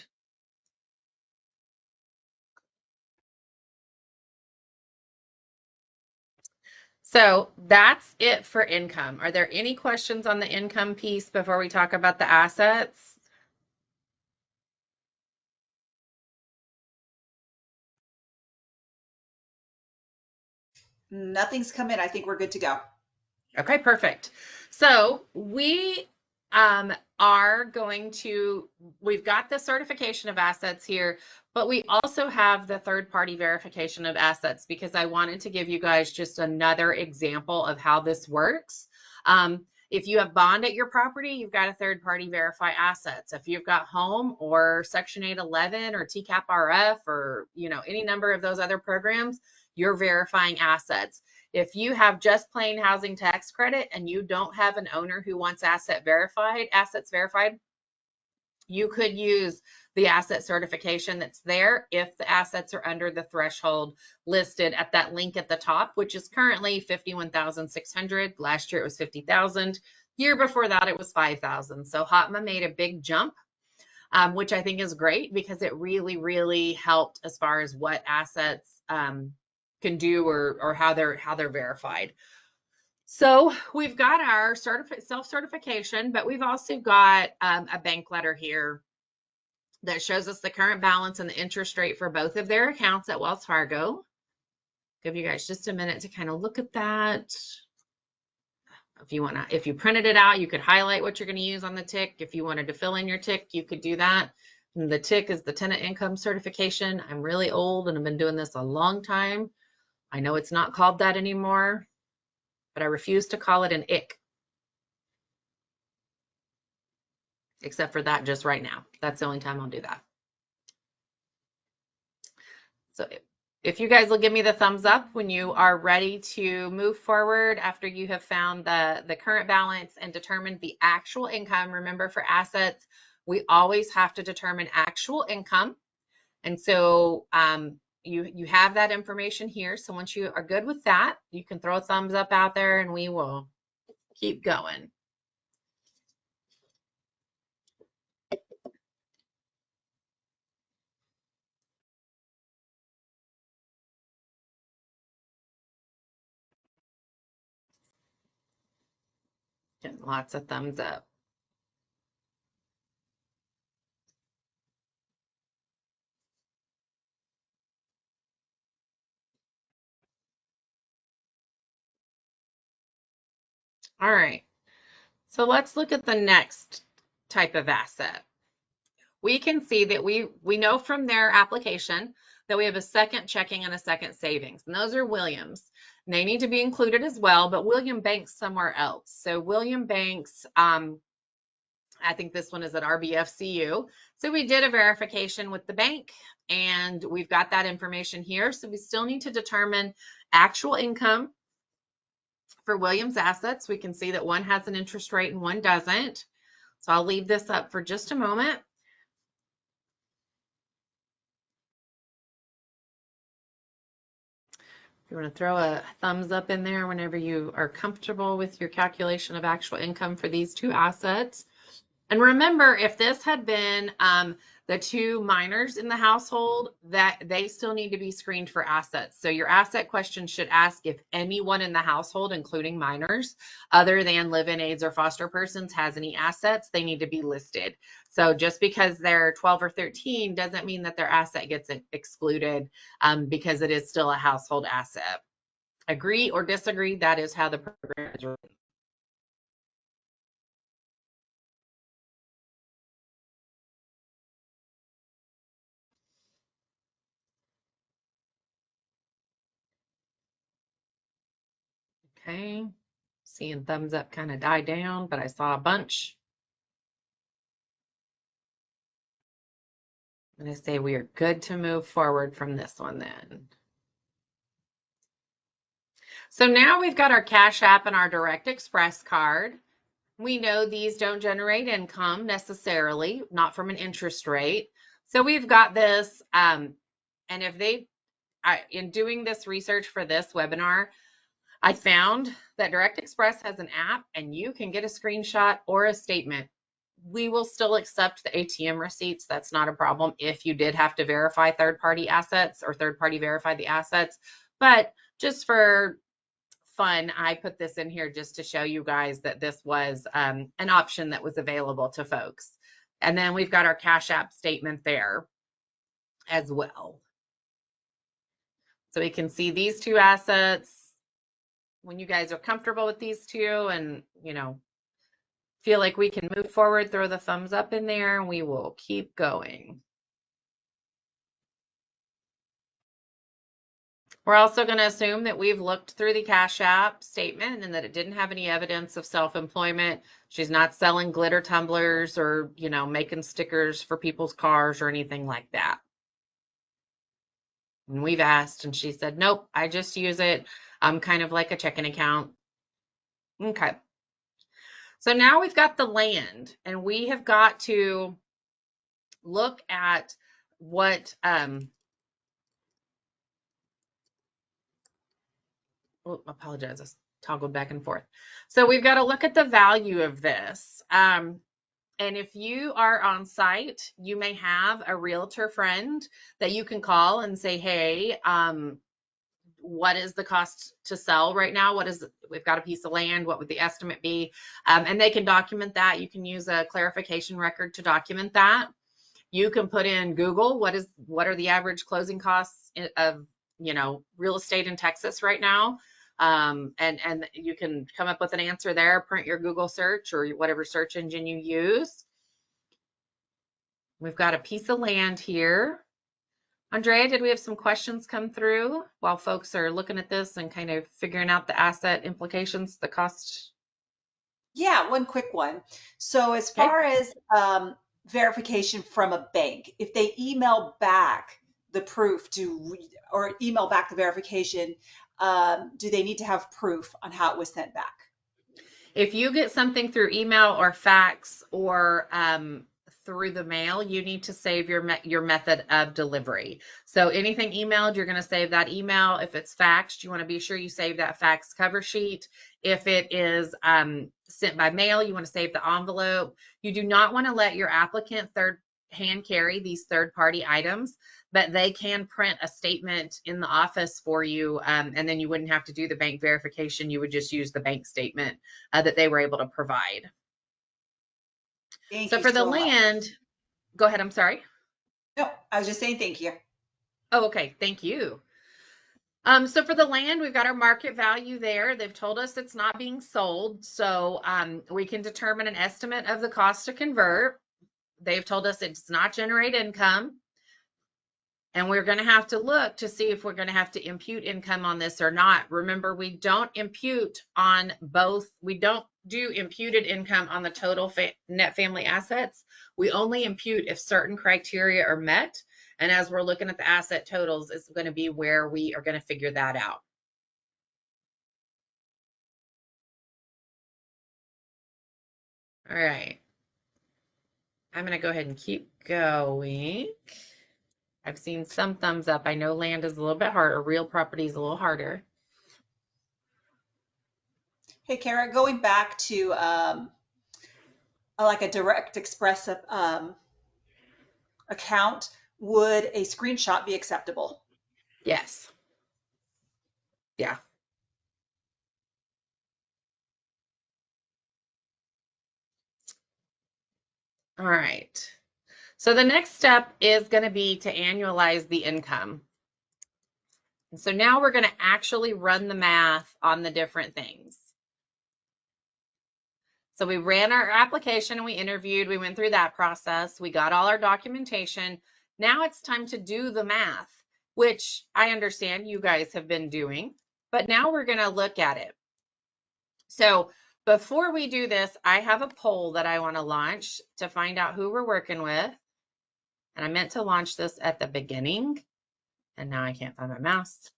So that's it for income. Are there any questions on the income piece before we talk about the assets? Nothing's come in. I think we're good to go. Okay, perfect. So we are going to, we've got the certification of assets here, but we also have the third-party verification of assets because I wanted to give you guys just another example of how this works. If you have bond at your property, you've got a third-party verify assets. If you've got home or Section 811 or TCAP RF or, any number of those other programs, you're verifying assets. If you have just plain housing tax credit and you don't have an owner who wants assets verified, you could use the asset certification that's there if the assets are under the threshold listed at that link at the top, which is currently 51,600. Last year it was 50,000. Year before that it was 5,000. So HOTMA made a big jump, which I think is great because it really, really helped as far as what assets can do or how they're verified. So we've got our self-certification, but we've also got a bank letter here that shows us the current balance and the interest rate for both of their accounts at Wells Fargo. Give you guys just a minute to kind of look at that. If you printed it out, you could highlight what you're going to use on the tick. If you wanted to fill in your tick, you could do that. And the tick is the tenant income certification. I'm really old and I've been doing this a long time. I know it's not called that anymore, but I refuse to call it an IC. except for that just right now. That's the only time I'll do that. So if you guys will give me the thumbs up when you are ready to move forward after you have found the current balance and determined the actual income. Remember, for assets, we always have to determine actual income. And so you have that information here. So once you are good with that, you can throw a thumbs up out there and we will keep going. Getting lots of thumbs up. All right. So let's look at the next type of asset. We can see that we know from their application that we have a second checking and a second savings, and those are Williams. And they need to be included as well, but William Bank's somewhere else. So William Bank's, I think this one is at RBFCU. So we did a verification with the bank and we've got that information here. So we still need to determine actual income for Williams assets. We can see that one has an interest rate and one doesn't. So I'll leave this up for just a moment. You want to throw a thumbs up in there whenever you are comfortable with your calculation of actual income for these two assets. And remember, if this had been the two minors in the household, that they still need to be screened for assets. So your asset question should ask if anyone in the household, including minors, other than live-in aides or foster persons, has any assets, they need to be listed. So just because they're 12 or 13 doesn't mean that their asset gets excluded because it is still a household asset. Agree or disagree? That is how the program is written. Okay, seeing thumbs up kind of die down, but I saw a bunch. I'm going to say we are good to move forward from this one then. So now we've got our Cash App and our Direct Express card. We know these don't generate income necessarily, not from an interest rate. So we've got this, and if they, in doing this research for this webinar, I found that Direct Express has an app and you can get a screenshot or a statement. We will still accept the ATM receipts. That's not a problem if you did have to verify third-party assets or third-party verify the assets. But just for fun, I put this in here just to show you guys that this was an option that was available to folks. And then we've got our Cash App statement there as well. So we can see these two assets. When you guys are comfortable with these two and, you know, feel like we can move forward, throw the thumbs up in there and we will keep going. We're also going to assume that we've looked through the Cash App statement and that it didn't have any evidence of self-employment. She's not selling glitter tumblers or, you know, making stickers for people's cars or anything like that. And we've asked and she said, nope, I just use it. I'm kind of like a checking account. Okay. So now we've got the land and we have got to look at what, oh, apologize, I toggled back and forth. So we've got to look at the value of this. And if you are on site, you may have a realtor friend that you can call and say, hey, what is the cost to sell right now? We've got a piece of land, what would the estimate be? And they can document that. You can use a clarification record to document that. You can put in Google, what are the average closing costs of, you know, real estate in Texas right now? And you can come up with an answer there, print your Google search or whatever search engine you use. We've got a piece of land here. Andrea, did we have some questions come through while folks are looking at this and kind of figuring out the asset implications, the cost? Yeah, one quick one. So as Okay. far as verification from a bank, if they email back the proof or email back the verification, do they need to have proof on how it was sent back? If you get something through email or fax or through the mail, you need to save your method of delivery. So anything emailed, you're going to save that email. If it's faxed, you want to be sure you save that fax cover sheet. If it is sent by mail, you want to save the envelope. You do not want to let your applicant third hand carry these third party items, but they can print a statement in the office for you, and then you wouldn't have to do the bank verification. You would just use the bank statement that they were able to provide. Thank So you for the so much. land, go ahead. I'm sorry. No, I was just saying thank you. Oh, okay. Thank you. So for the land, we've got our market value there. They've told us it's not being sold, so we can determine an estimate of the cost to convert. They've told us it does not generate income. And we're going to have to look to see if we're going to have to impute income on this or not. Remember, we don't impute on both. We don't do imputed income on the total net family assets. We only impute if certain criteria are met. And as we're looking at the asset totals, it's going to be where we are going to figure that out. All right. I'm going to go ahead and keep going. I've seen some thumbs up. I know land is a little bit harder. Real property is a little harder. Hey, Kara, going back to like a direct express account, would a screenshot be acceptable? Yes. Yeah. All right. So the next step is going to be to annualize the income. And so now we're going to actually run the math on the different things. So we ran our application and we interviewed, we went through that process, we got all our documentation. Now it's time to do the math, which I understand you guys have been doing, but now we're going to look at it. So before we do this, I have a poll that I want to launch to find out who we're working with. And I meant to launch this at the beginning, and now I can't find my mouse.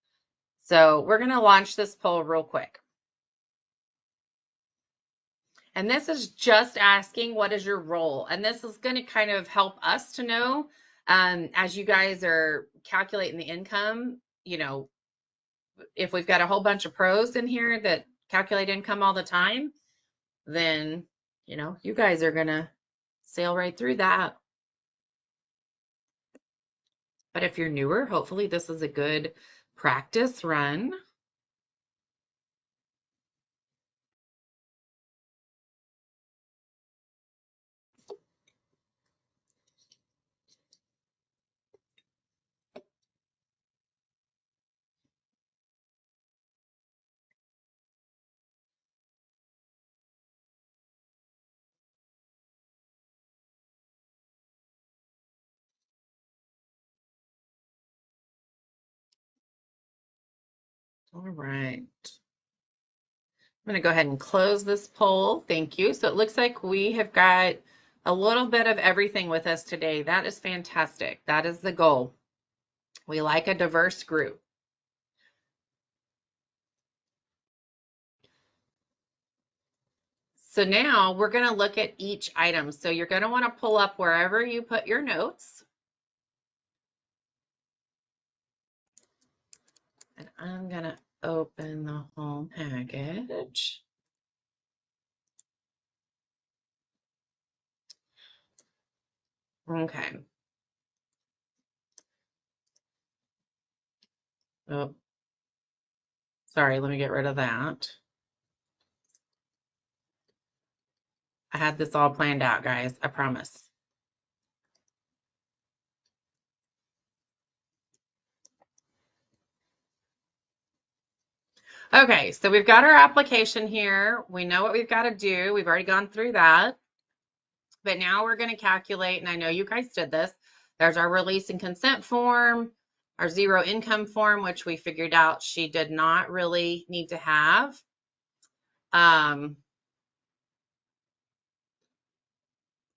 So we're going to launch this poll real quick. And this is just asking, what is your role? And this is going to kind of help us to know, as you guys are calculating the income, you know, if we've got a whole bunch of pros in here that calculate income all the time, then, you know, you guys are going to sail right through that. But if you're newer, hopefully this is a good practice run. All right. I'm going to go ahead and close this poll. Thank you. So it looks like we have got a little bit of everything with us today. That is fantastic. That is the goal. We like a diverse group. So now we're going to look at each item. So you're going to want to pull up wherever you put your notes. And I'm going to open the home package. Okay. Oh, sorry. Let me get rid of that. I had this all planned out, guys. I promise. Okay, so we've got our application here. We know what we've got to do. We've already gone through that. But now we're going to calculate, and I know you guys did this. There's our release and consent form, our zero income form, which we figured out she did not really need to have.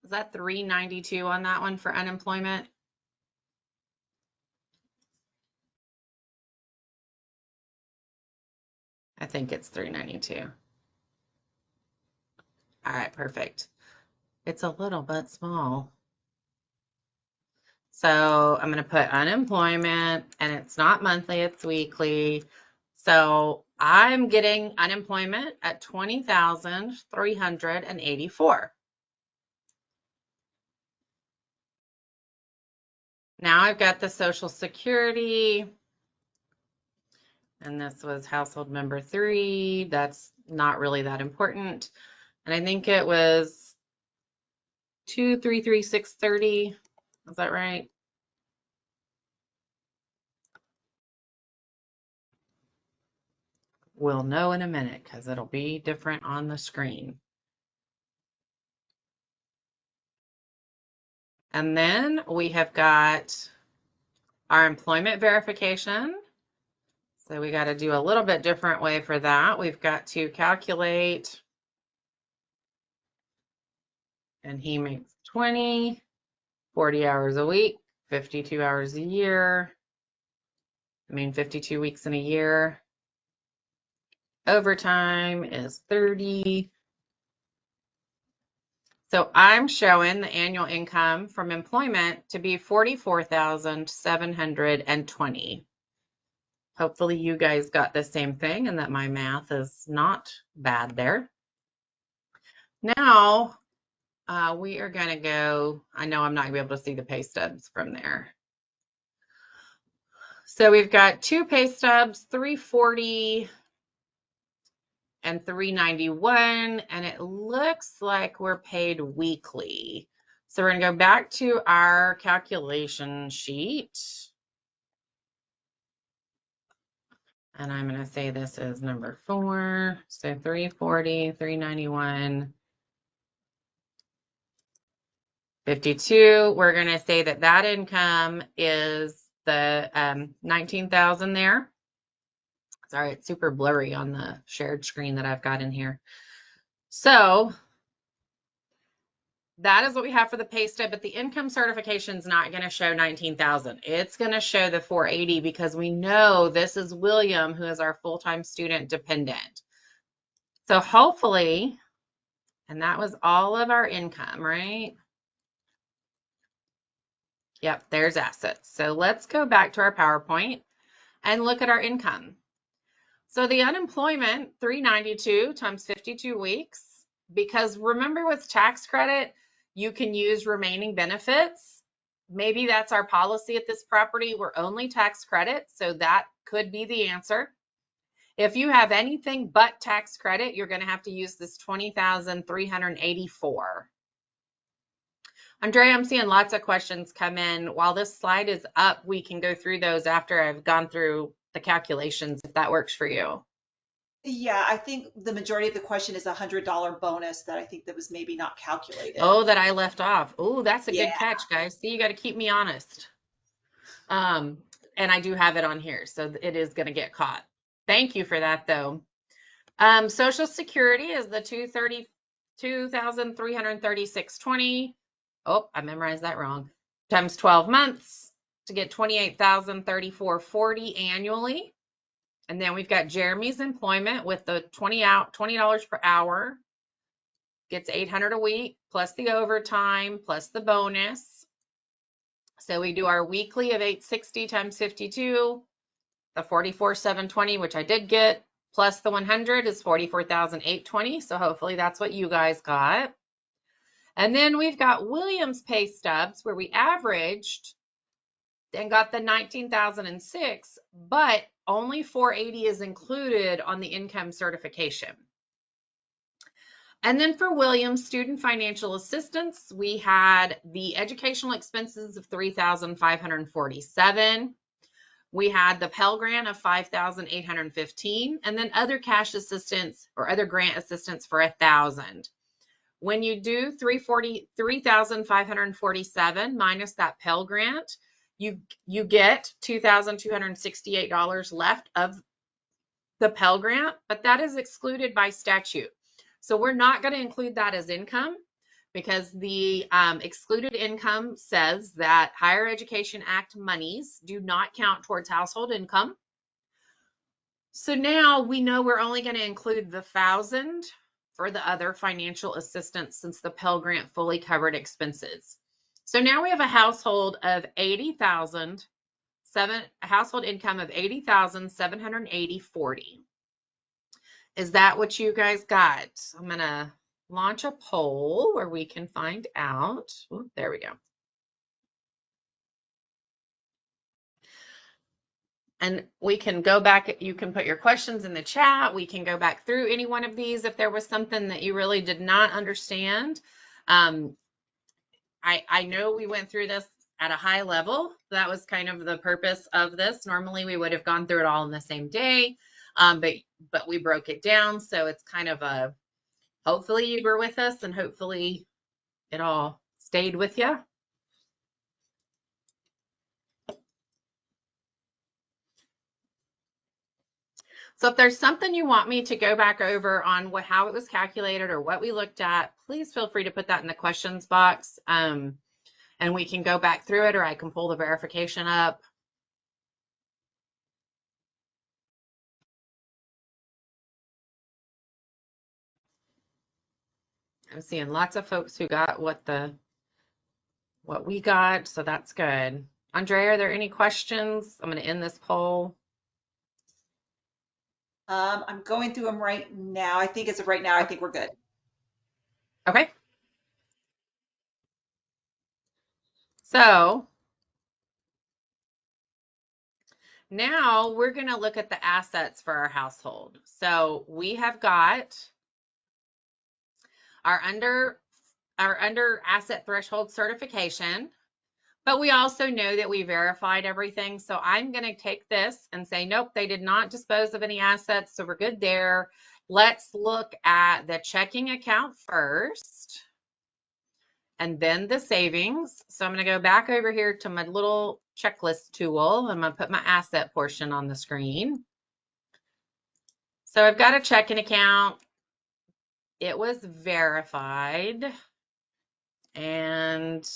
Is that 392 on that one for unemployment? I think it's 392. All right, perfect. It's a little bit small. So I'm going to put unemployment, and it's not monthly, it's weekly. So I'm getting unemployment at 20,384. Now I've got the Social Security, and this was household member 3. That's not really that important. And I think it was 233,630. Is that right? We'll know in a minute because it'll be different on the screen. And then we have got our employment verification. So we got to do a little bit different way for that. We've got to calculate, and he makes 20, 40 hours a week, 52 hours a year. 52 weeks in a year. Overtime is 30. So I'm showing the annual income from employment to be 44,720. Hopefully you guys got the same thing and that my math is not bad there. Now we are going to go, I know I'm not going to be able to see the pay stubs from there. So we've got 2 pay stubs, 340 and 391, and it looks like we're paid weekly. So we're going to go back to our calculation sheet. And I'm going to say this is number 4. So 340, 391, 52. We're going to say that that income is the 19,000 there. Sorry, it's super blurry on the shared screen that I've got in here. So that is what we have for the pay stub, but the income certification is not going to show 19,000. It's going to show the 480 because we know this is William, who is our full-time student dependent. So hopefully, and that was all of our income, right? Yep, there's assets. So let's go back to our PowerPoint and look at our income. So the unemployment, 392 times 52 weeks, because remember with tax credit, you can use remaining benefits. Maybe that's our policy at this property. We're only tax credit, so that could be the answer. If you have anything but tax credit, you're going to have to use this 20,384. Andrea, I'm seeing lots of questions come in. While this slide is up, we can go through those after I've gone through the calculations, if that works for you. Yeah, I think the majority of the question is a $100 bonus that I think that was maybe not calculated. Oh, that I left off. Oh, that's a Yeah. good catch, guys. See, you got to keep me honest. And I do have it on here, so it is going to get caught. Thank you for that, though. Social Security is the 232,336.20. Oh, I memorized that wrong. Times 12 months to get 28,034.40 annually. And then we've got Jeremy's employment with the $20 per hour. Gets 800 a week plus the overtime plus the bonus. So we do our weekly of 860 times 52, the 44,720, which I did get, plus the 100 is 44,820. So hopefully that's what you guys got. And then we've got Williams pay stubs where we averaged and got the 19,006, but only 480 is included on the income certification. And then for Williams student financial assistance, we had the educational expenses of 3,547. We had the Pell Grant of 5,815, and then other cash assistance or other grant assistance for 1,000. When you do 3,547 minus that Pell Grant, you get $2,268 left of the Pell Grant, but that is excluded by statute. So we're not going to include that as income because the excluded income says that Higher Education Act monies do not count towards household income. So now we know we're only going to include the 1,000 for the other financial assistance since the Pell Grant fully covered expenses. So now we have a household of 80,000, a household income of 80,780.40. Is that what you guys got? I'm going to launch a poll where we can find out. Ooh, there we go. And we can go back, you can put your questions in the chat. We can go back through any one of these if there was something that you really did not understand. I know we went through this at a high level. That was kind of the purpose of this. Normally we would have gone through it all in the same day, but we broke it down. So it's kind of a, hopefully you were with us and hopefully it all stayed with you. So if there's something you want me to go back over on how it was calculated or what we looked at, please feel free to put that in the questions box. And we can go back through it, or I can pull the verification up. I'm seeing lots of folks who got what we got, so that's good. Andrea, are there any questions? I'm going to end this poll. I'm going through them right now. I think as of right now, I think we're good. Okay. So now we're going to look at the assets for our household. So we have got our under asset threshold certification, but we also know that we verified everything. So I'm going to take this and say, nope, they did not dispose of any assets. So we're good there. Let's look at the checking account first and then the savings. So I'm going to go back over here to my little checklist tool. I'm going to put my asset portion on the screen. So I've got a checking account. It was verified and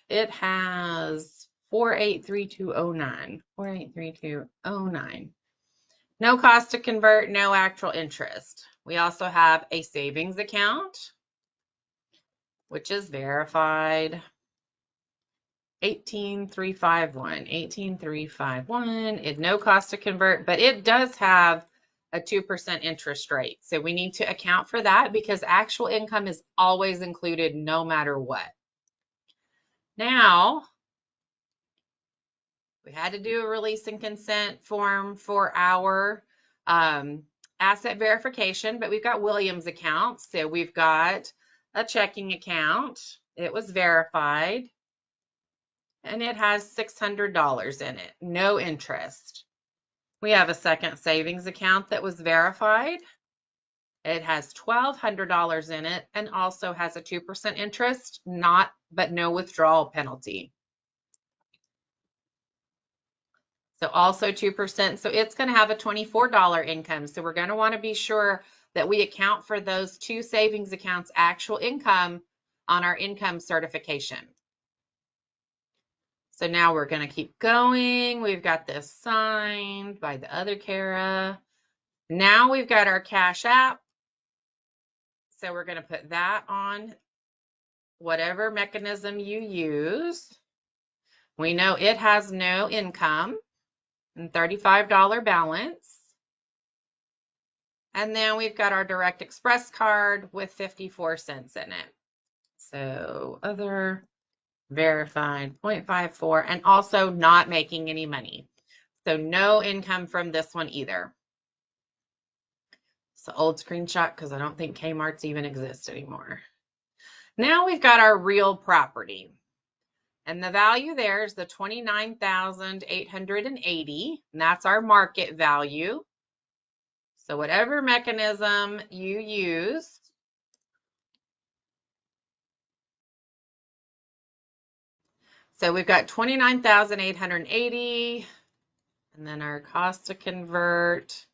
it has 483209. 483209. No cost to convert, no actual interest. We also have a savings account, which is verified. 18351. 18351. It no cost to convert, but it does have a 2% interest rate. So we need to account for that because actual income is always included no matter what. Now, we had to do a release and consent form for our asset verification, but we've got Williams accounts. So we've got a checking account. It was verified and it has $600 in it, no interest. We have a second savings account that was verified. It has $1,200 in it and also has a 2% interest, but no withdrawal penalty. So also 2%. So it's going to have a $24 income. So we're going to want to be sure that we account for those two savings accounts actual income on our income certification. So now we're going to keep going. We've got this signed by the other Kara. Now we've got our Cash App. So we're going to put that on whatever mechanism you use. We know it has no income and $35 balance. And then we've got our Direct Express card with 54 cents in it. So other verified 0.54 and also not making any money. So no income from this one either. It's an old screenshot because I don't think Kmart's even exist anymore. Now we've got our real property. And the value there is the $29,880, and that's our market value. So whatever mechanism you use, so we've got 29,880, and then our cost to convert.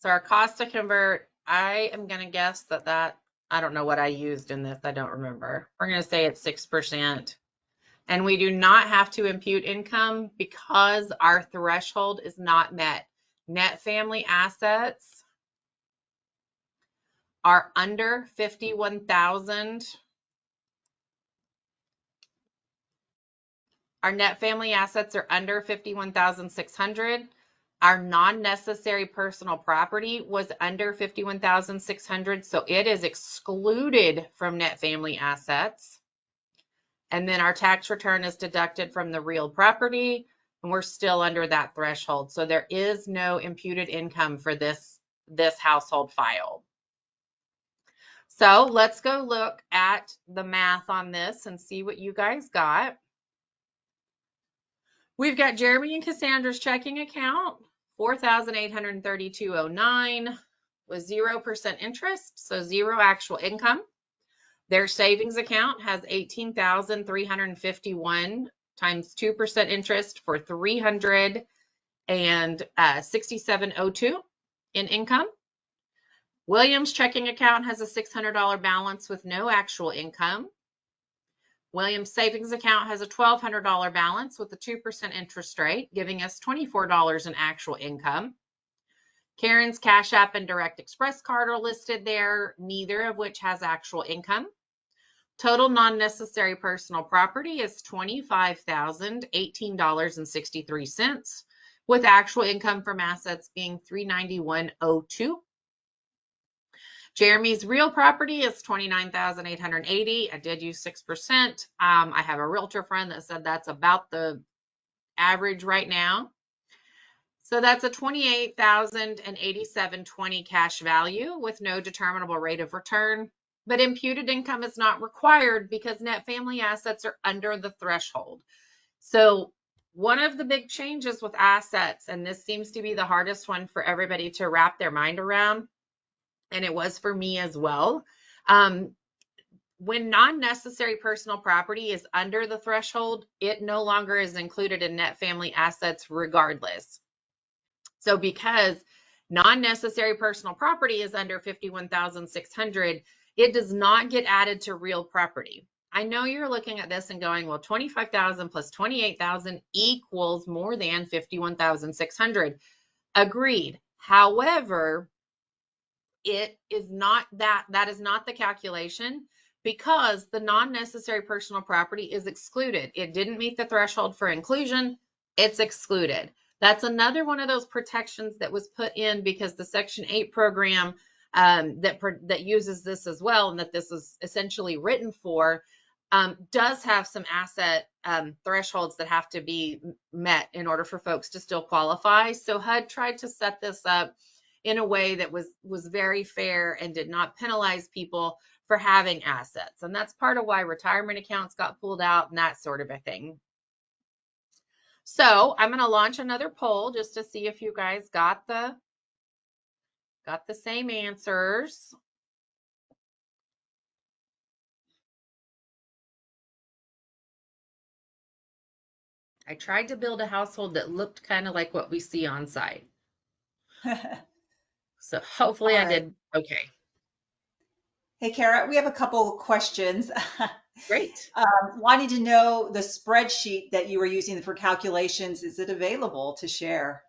So our cost to convert, I am going to guess that, I don't know what I used in this. I don't remember. We're going to say it's 6%. And we do not have to impute income because our threshold is not met. Net family assets are under 51,000. Our net family assets are under 51,600. Our non-necessary personal property was under 51,600, so it is excluded from net family assets. And then our tax return is deducted from the real property, and we're still under that threshold. So there is no imputed income for this household file. So let's go look at the math on this and see what you guys got. We've got Jeremy and Cassandra's checking account, $4,832.09 with 0% interest, so zero actual income. Their savings account has $18,351 times 2% interest for $367.02 in income. William's checking account has a $600 balance with no actual income. William's savings account has a $1,200 balance with a 2% interest rate, giving us $24 in actual income. Karen's Cash App and Direct Express card are listed there, neither of which has actual income. Total non-necessary personal property is $25,018.63, with actual income from assets being $391.02. Jeremy's real property is $29,880. I did use 6%. I have a realtor friend that said that's about the average right now. So that's a $28,087.20 cash value with no determinable rate of return. But imputed income is not required because net family assets are under the threshold. So one of the big changes with assets, and this seems to be the hardest one for everybody to wrap their mind around, and it was for me as well. When non-necessary personal property is under the threshold, it no longer is included in net family assets regardless. So because non-necessary personal property is under 51,600, it does not get added to real property. I know you're looking at this and going, well, 25,000 plus 28,000 equals more than 51,600. Agreed. However, it is not that is not the calculation because the non-necessary personal property is excluded. It didn't meet the threshold for inclusion. It's excluded. That's another one of those protections that was put in because the Section 8 program that uses this as well, and that this is essentially written for, does have some asset thresholds that have to be met in order for folks to still qualify. So HUD tried to set this up in a way that was very fair and did not penalize people for having assets. And that's part of why retirement accounts got pulled out and that sort of a thing. So I'm going to launch another poll just to see if you guys got the same answers. I tried to build a household that looked kind of like what we see on site. So hopefully I did okay. Hey, Kara, we have a couple of questions. Great. Wanting to know the spreadsheet that you were using for calculations, is it available to share?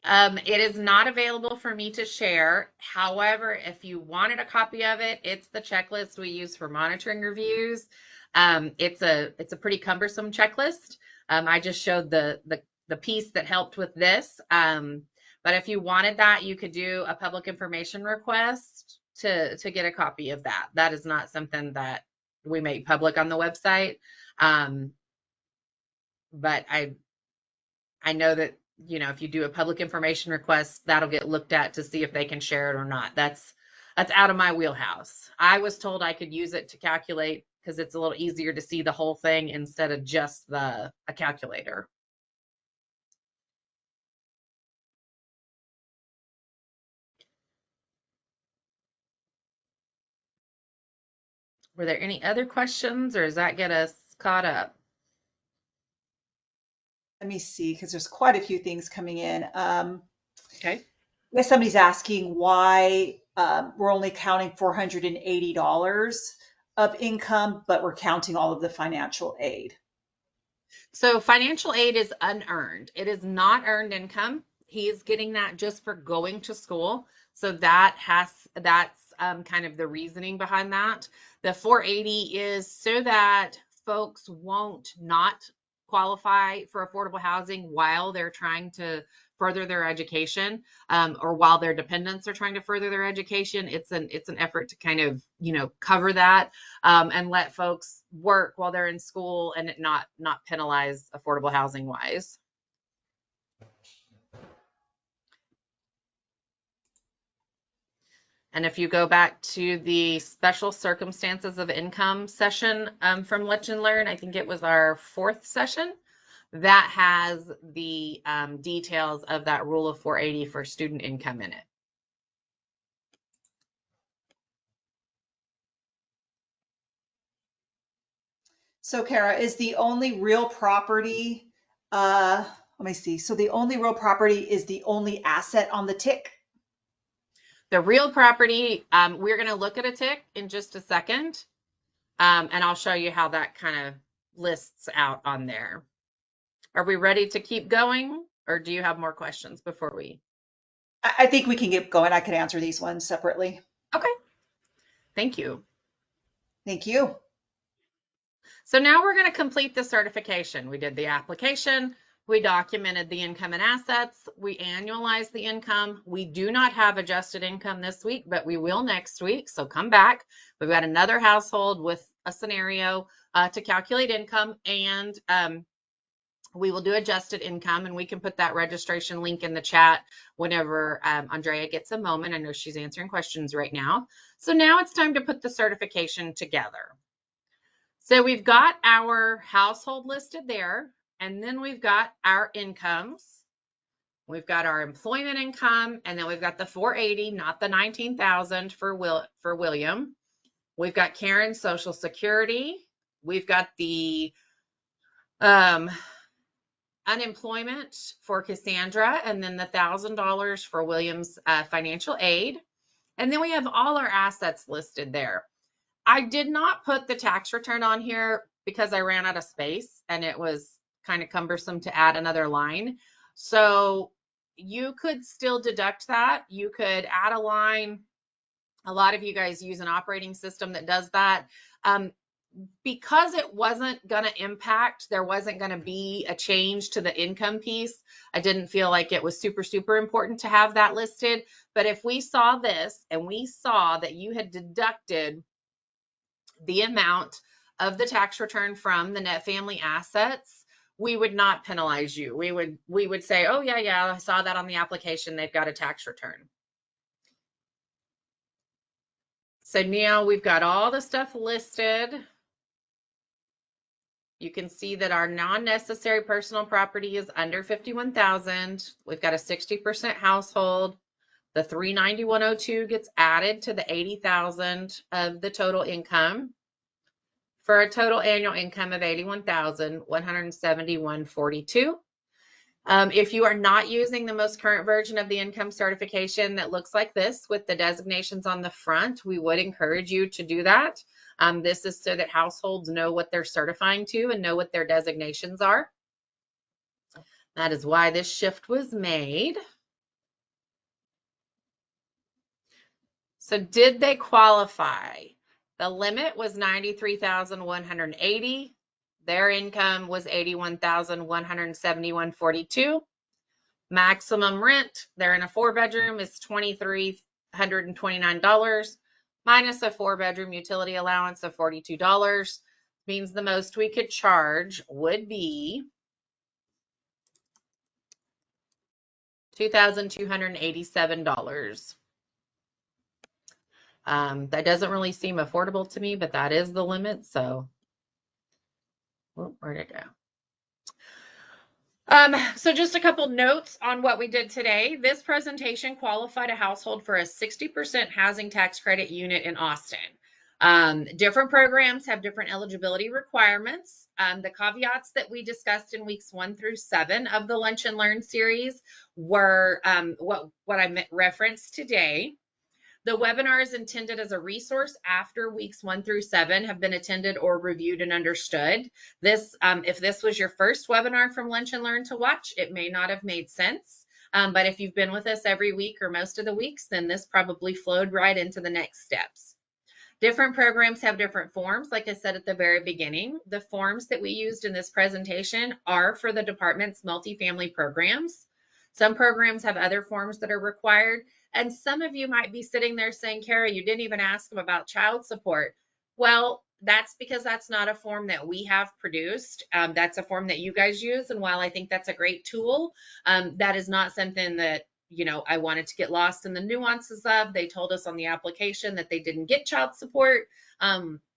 It is not available for me to share. However, if you wanted a copy of it, it's the checklist we use for monitoring reviews. It's a pretty cumbersome checklist. I just showed the piece that helped with this. But if you wanted that, you could do a public information request to get a copy of that. That is not something that we make public on the website. But I know that, you know, if you do a public information request, that'll get looked at to see if they can share it or not. That's out of my wheelhouse. I was told I could use it to calculate because it's a little easier to see the whole thing instead of just a calculator. Were there any other questions, or does that get us caught up? Let me see, because there's quite a few things coming in. Okay. If somebody's asking why we're only counting $480 of income, but we're counting all of the financial aid. So financial aid is unearned. It is not earned income. He is getting that just for going to school. So that's kind of the reasoning behind that. The 480 is so that folks won't not qualify for affordable housing while they're trying to further their education, or while their dependents are trying to further their education. It's an effort to kind of cover that, and let folks work while they're in school and not penalize affordable housing wise. And if you go back to the special circumstances of income session from Lunch and Learn, I think it was our 4th session, that has the details of that rule of 480 for student income in it. So Kara, is the only real property, let me see. So the only real property is the only asset on the tick? The real property, we're going to look at a tick in just a second, and I'll show you how that kind of lists out on there. Are we ready to keep going, or do you have more questions before we? I think we can get going. I could answer these ones separately. Okay, thank you. Thank you. So now we're going to complete the certification. We did the application, we documented the income and assets, we annualized the income. We do not have adjusted income this week, but we will next week. So come back. We've got another household with a scenario to calculate income, and we will do adjusted income, and we can put that registration link in the chat whenever Andrea gets a moment. I know she's answering questions right now. So now it's time to put the certification together. So we've got our household listed there, and then we've got our incomes. We've got our employment income, and then we've got the 480, not the 19,000 for William. We've got Karen's Social Security. We've got the unemployment for Cassandra, and then the $1,000 for William's financial aid. And then we have all our assets listed there. I did not put the tax return on here because I ran out of space and it was kind of cumbersome to add another line. So you could still deduct that. You could add a line. A lot of you guys use an operating system that does that. Because it wasn't going to impact, there wasn't going to be a change to the income piece, I didn't feel like it was super, super important to have that listed. But if we saw this and we saw that you had deducted the amount of the tax return from the net family assets, we would not penalize you. We would say, oh yeah, I saw that on the application. They've got a tax return. So now we've got all the stuff listed. You can see that our non-necessary personal property is under 51,000. We've got a 60% household. The 39102 gets added to the 80,000 of the total income for a total annual income of 81,171.42. If you are not using the most current version of the income certification that looks like this with the designations on the front, we would encourage you to do that. This is so that households know what they're certifying to and know what their designations are. That is why this shift was made. So did they qualify? The limit was 93,180. Their income was 81,171.42. Maximum rent, they're in a 4-bedroom, is $2,329 minus a 4-bedroom utility allowance of $42. Means the most we could charge would be $2,287. That doesn't really seem affordable to me, but that is the limit. So, where'd it go? So just a couple notes on what we did today. This presentation qualified a household for a 60% housing tax credit unit in Austin. Different programs have different eligibility requirements. The caveats that we discussed in weeks 1 through 7 of the Lunch and Learn series were what I referenced today. The webinar is intended as a resource after weeks 1 through 7 have been attended or reviewed and understood. This, if this was your first webinar from Lunch and Learn to watch, it may not have made sense. But if you've been with us every week or most of the weeks, then this probably flowed right into the next steps. Different programs have different forms. Like I said at the very beginning, the forms that we used in this presentation are for the department's multifamily programs. Some programs have other forms that are required. And some of you might be sitting there saying, Kara, you didn't even ask them about child support. Well, that's because that's not a form that we have produced. That's a form that you guys use. And while I think that's a great tool, that is not something that I wanted to get lost in the nuances of. They told us on the application that they didn't get child support.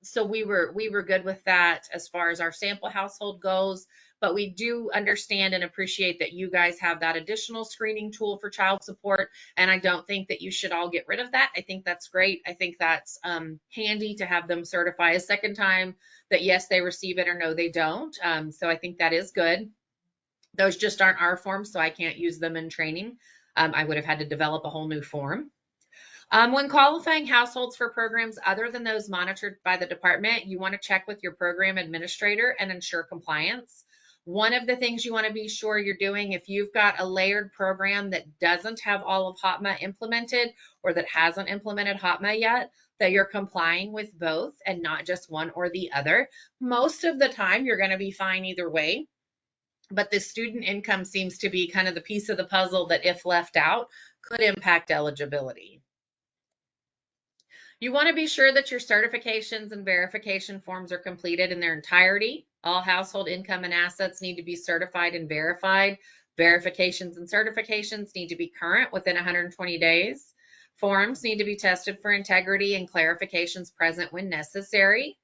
So we were good with that as far as our sample household goes. But we do understand and appreciate that you guys have that additional screening tool for child support. And I don't think that you should all get rid of that. I think that's great. I think that's handy to have them certify a second time that yes, they receive it or no, they don't. So I think that is good. Those just aren't our forms, so I can't use them in training. I would have had to develop a whole new form. When qualifying households for programs other than those monitored by the department, you want to check with your program administrator and ensure compliance. One of the things you want to be sure you're doing, if you've got a layered program that doesn't have all of HOTMA implemented or that hasn't implemented HOTMA yet, that you're complying with both and not just one or the other. Most of the time, you're going to be fine either way. But the student income seems to be kind of the piece of the puzzle that, if left out, could impact eligibility. You want to be sure that your certifications and verification forms are completed in their entirety. All household income and assets need to be certified and verified. Verifications and certifications need to be current within 120 days. Forms need to be tested for integrity and clarifications present when necessary.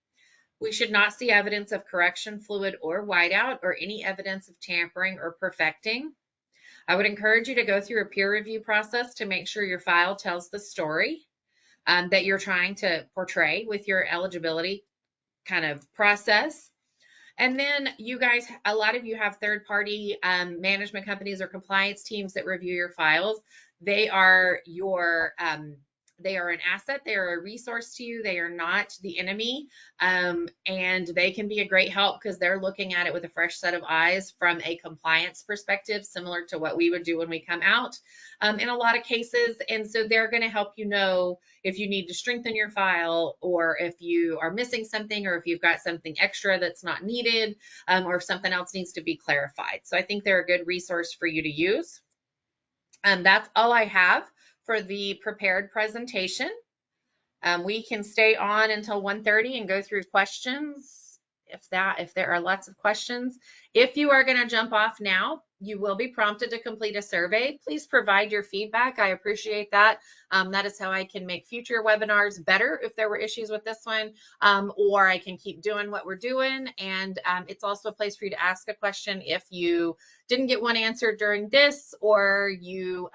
We should not see evidence of correction fluid or whiteout or any evidence of tampering or perfecting. I would encourage you to go through a peer review process to make sure your file tells the story that you're trying to portray with your eligibility kind of process. And then you guys, a lot of you have third-party management companies or compliance teams that review your files. They are they are an asset. They are a resource to you. They are not the enemy. And they can be a great help because they're looking at it with a fresh set of eyes from a compliance perspective, similar to what we would do when we come out in a lot of cases. And so they're going to help you know if you need to strengthen your file, or if you are missing something, or if you've got something extra that's not needed, or if something else needs to be clarified. So I think they're a good resource for you to use. That's all I have for the prepared presentation. We can stay on until 1:30 and go through questions if there are lots of questions. If you are going to jump off now, you will be prompted to complete a survey. Please provide your feedback. I appreciate that. That is how I can make future webinars better if there were issues with this one, or I can keep doing what we're doing. And it's also a place for you to ask a question if you didn't get one answered during this, or you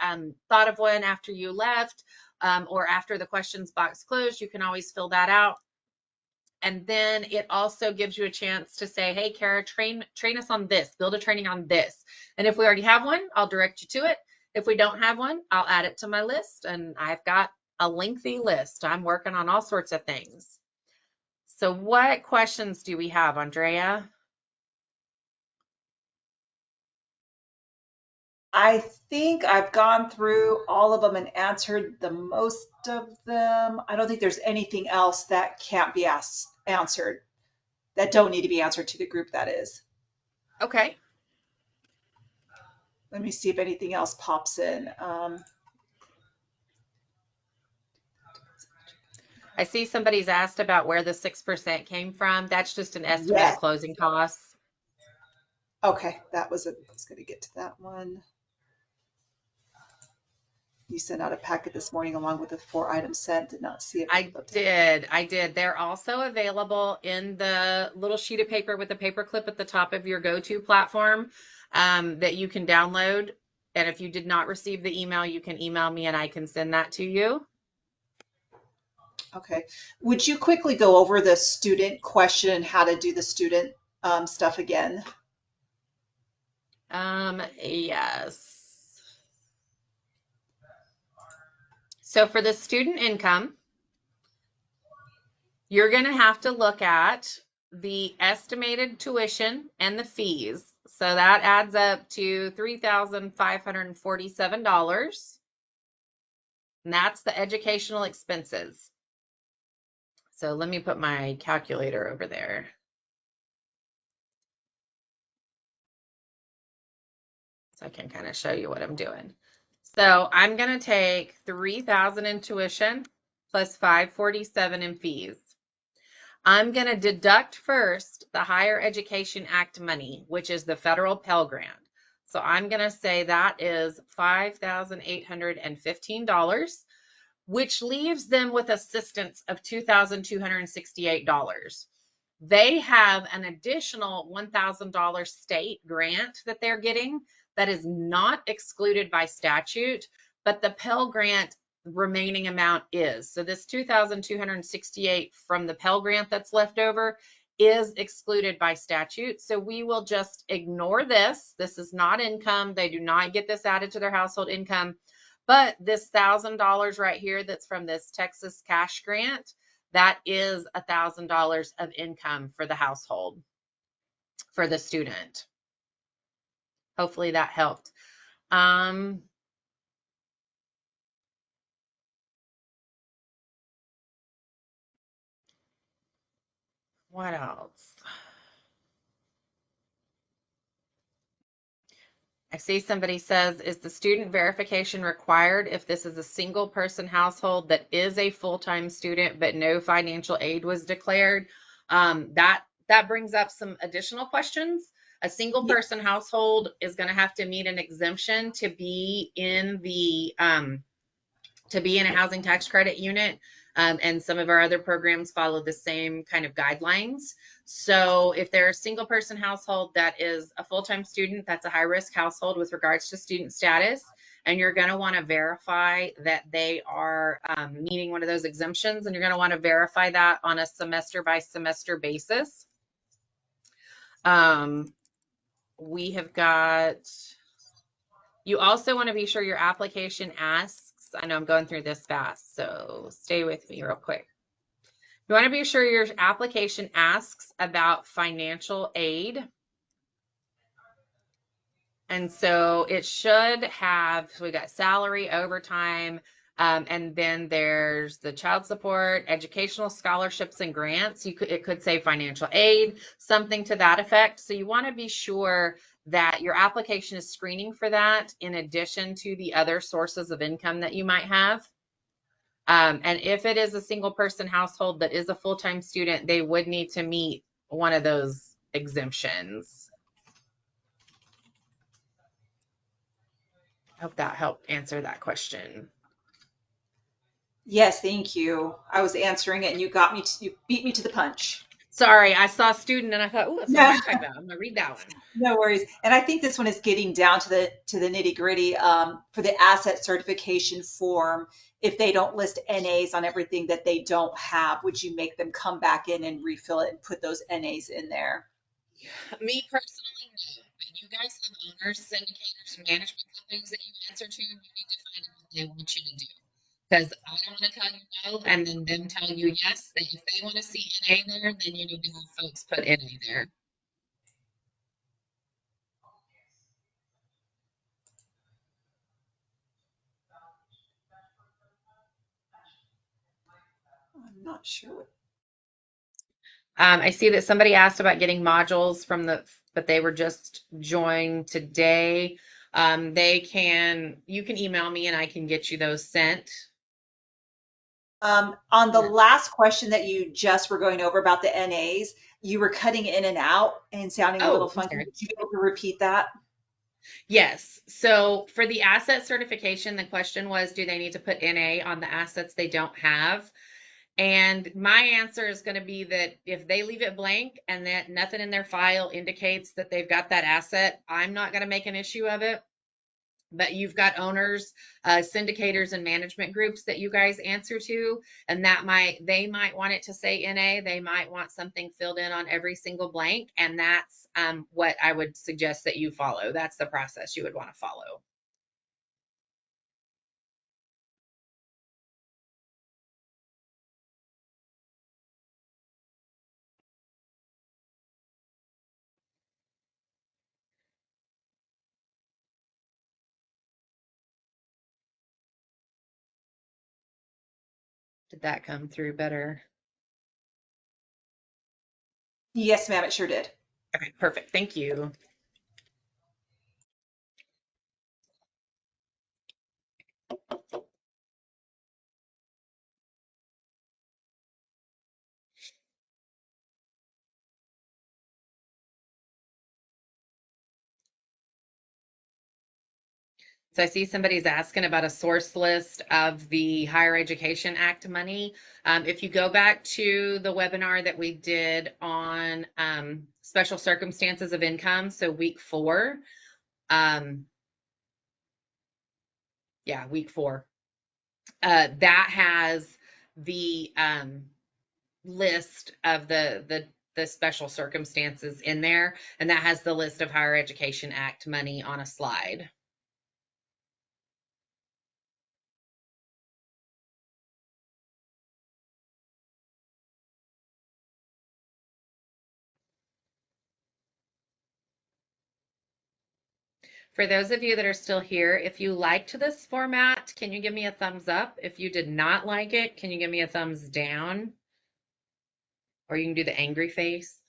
thought of one after you left, or after the questions box closed. You can always fill that out. And then it also gives you a chance to say, hey, Kara, train us on this, build a training on this. And if we already have one, I'll direct you to it. If we don't have one, I'll add it to my list. And I've got a lengthy list. I'm working on all sorts of things. So what questions do we have, Andrea? I think I've gone through all of them and answered the most of them. I don't think there's anything else that can't be answered, that don't need to be answered to the group, that is. Okay. Let me see if anything else pops in. I see somebody's asked about where the 6% came from. That's just an estimate Yes. of closing costs. Okay, I was going to get to that one. You sent out a packet this morning along with the 4 items sent. Did not see it. I did. They're also available in the little sheet of paper with the paper clip at the top of your go-to platform that you can download. And if you did not receive the email, you can email me and I can send that to you. Okay. Would you quickly go over the student question and how to do the student stuff again. Yes. So for the student income, you're going to have to look at the estimated tuition and the fees. So that adds up to $3,547. And that's the educational expenses. So let me put my calculator over there. So I can kind of show you what I'm doing. So I'm going to take 3,000 in tuition plus 547 in fees. I'm going to deduct first the Higher Education Act money, which is the federal Pell Grant. So I'm going to say that is $5,815, which leaves them with assistance of $2,268. They have an additional $1,000 state grant that they're getting that is not excluded by statute, but the Pell Grant remaining amount is. So this 2,268 from the Pell Grant that's left over is excluded by statute. So we will just ignore this. This is not income. They do not get this added to their household income. But this $1,000 right here that's from this Texas cash grant, that is $1,000 of income for the household, for the student. Hopefully that helped. What else? I see somebody says, is the student verification required if this is a single person household that is a full-time student, but no financial aid was declared? That brings up some additional questions. A single Yeah. person household is going to have to meet an exemption to be in the to be in a housing tax credit unit. And some of our other programs follow the same kind of guidelines. So if they're a single person household that is a full-time student, that's a high risk household with regards to student status. And you're going to want to verify that they are meeting one of those exemptions. And you're going to want to verify that on a semester by semester basis. We have got, you also want to be sure your application asks, I know I'm going through this fast, so stay with me real quick. You want to be sure your application asks about financial aid. And so it should have, so we got salary, overtime, and then there's the child support, educational scholarships and grants. It could say financial aid, something to that effect. So you want to be sure that your application is screening for that in addition to the other sources of income that you might have. And if it is a single person household that is a full-time student, they would need to meet one of those exemptions. I hope that helped answer that question. Yes, thank you. I was answering it and you beat me to the punch. Sorry, I saw student and I thought, oh, that's not No, my type of. I'm gonna read that one. no worries. And I think this one is getting down to the nitty gritty for the asset certification form. If they don't list NAs on everything that they don't have, would you make them come back in and refill it and put those NAs in there? Me personally, no. But you guys have owners, syndicators, management companies that you answer to. You need to find out what they want you to do. Because I don't want to tell you no, and then them tell you yes. That if they want to see NA there, then you need to have folks put NA there. I'm not sure. I see that somebody asked about getting modules from but they were just joined today. You can email me and I can get you those sent. On the Yeah. last question that you just were going over about the NAs, you were cutting in and out and sounding a little Oh, I'm funky. sorry. Would you be able to repeat that? Yes. So for the asset certification, the question was, do they need to put NA on the assets they don't have? And my answer is going to be that if they leave it blank and that nothing in their file indicates that they've got that asset, I'm not going to make an issue of it. but you've got owners, syndicators, and management groups that you guys answer to, and they might want it to say NA, they might want something filled in on every single blank, and that's what I would suggest that you follow. That's the process you would want to follow. Did that come through better? Yes, ma'am, it sure did. Okay, perfect. Thank you. So I see somebody's asking about a source list of the Higher Education Act money. If you go back to the webinar that we did on special circumstances of income, so week 4, week 4, that has the list of the special circumstances in there, and that has the list of Higher Education Act money on a slide. For those of you that are still here, if you liked this format, can you give me a thumbs up? If you did not like it, can you give me a thumbs down? Or you can do the angry face.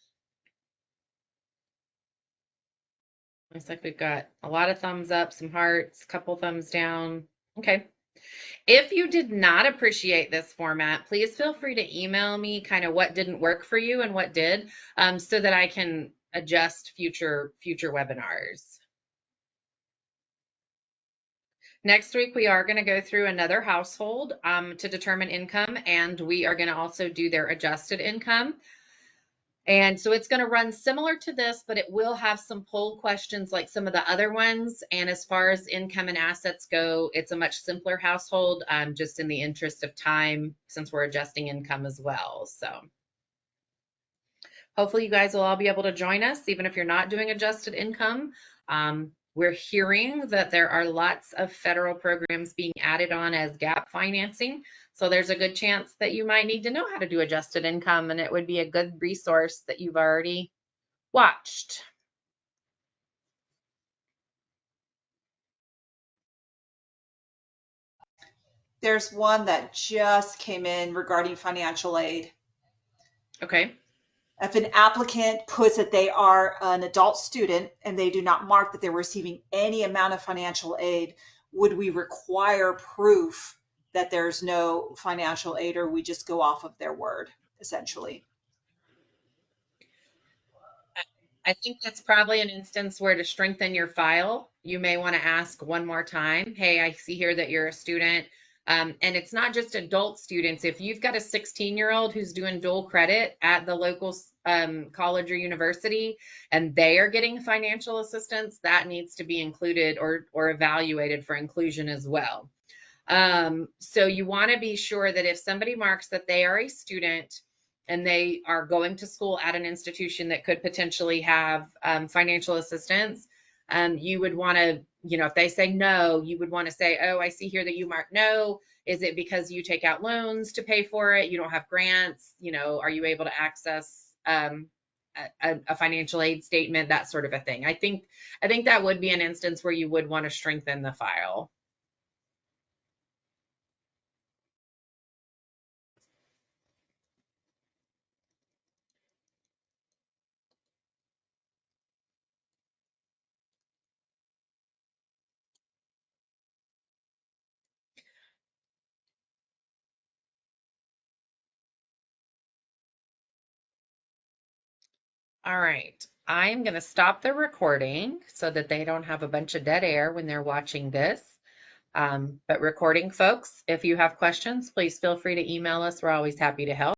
Looks like we've got a lot of thumbs up, some hearts, a couple thumbs down. Okay. If you did not appreciate this format, please feel free to email me kind of what didn't work for you and what did, so that I can adjust future webinars. Next week, we are going to go through another household to determine income, and we are going to also do their adjusted income. And so it's going to run similar to this, but it will have some poll questions like some of the other ones. And as far as income and assets go, it's a much simpler household, just in the interest of time, since we're adjusting income as well. So hopefully you guys will all be able to join us, even if you're not doing adjusted income. We're hearing that there are lots of federal programs being added on as gap financing. So there's a good chance that you might need to know how to do adjusted income, and it would be a good resource that you've already watched. There's one that just came in regarding financial aid. Okay. If an applicant puts that they are an adult student and they do not mark that they're receiving any amount of financial aid, would we require proof that there's no financial aid, or we just go off of their word, essentially? I think that's probably an instance where, to strengthen your file, you may want to ask one more time, hey, I see here that you're a student. And it's not just adult students. If you've got a 16-year-old who's doing dual credit at the local college or university, and they are getting financial assistance, that needs to be included or evaluated for inclusion as well. So you want to be sure that if somebody marks that they are a student and they are going to school at an institution that could potentially have financial assistance, you would want to, if they say no, you would want to say, oh, I see here that you marked no. Is it because you take out loans to pay for it? You don't have grants? Are you able to access a financial aid statement, that sort of a thing? I think that would be an instance where you would want to strengthen the file. All right, I am going to stop the recording so that they don't have a bunch of dead air when they're watching this. But recording folks, if you have questions, please feel free to email us. We're always happy to help.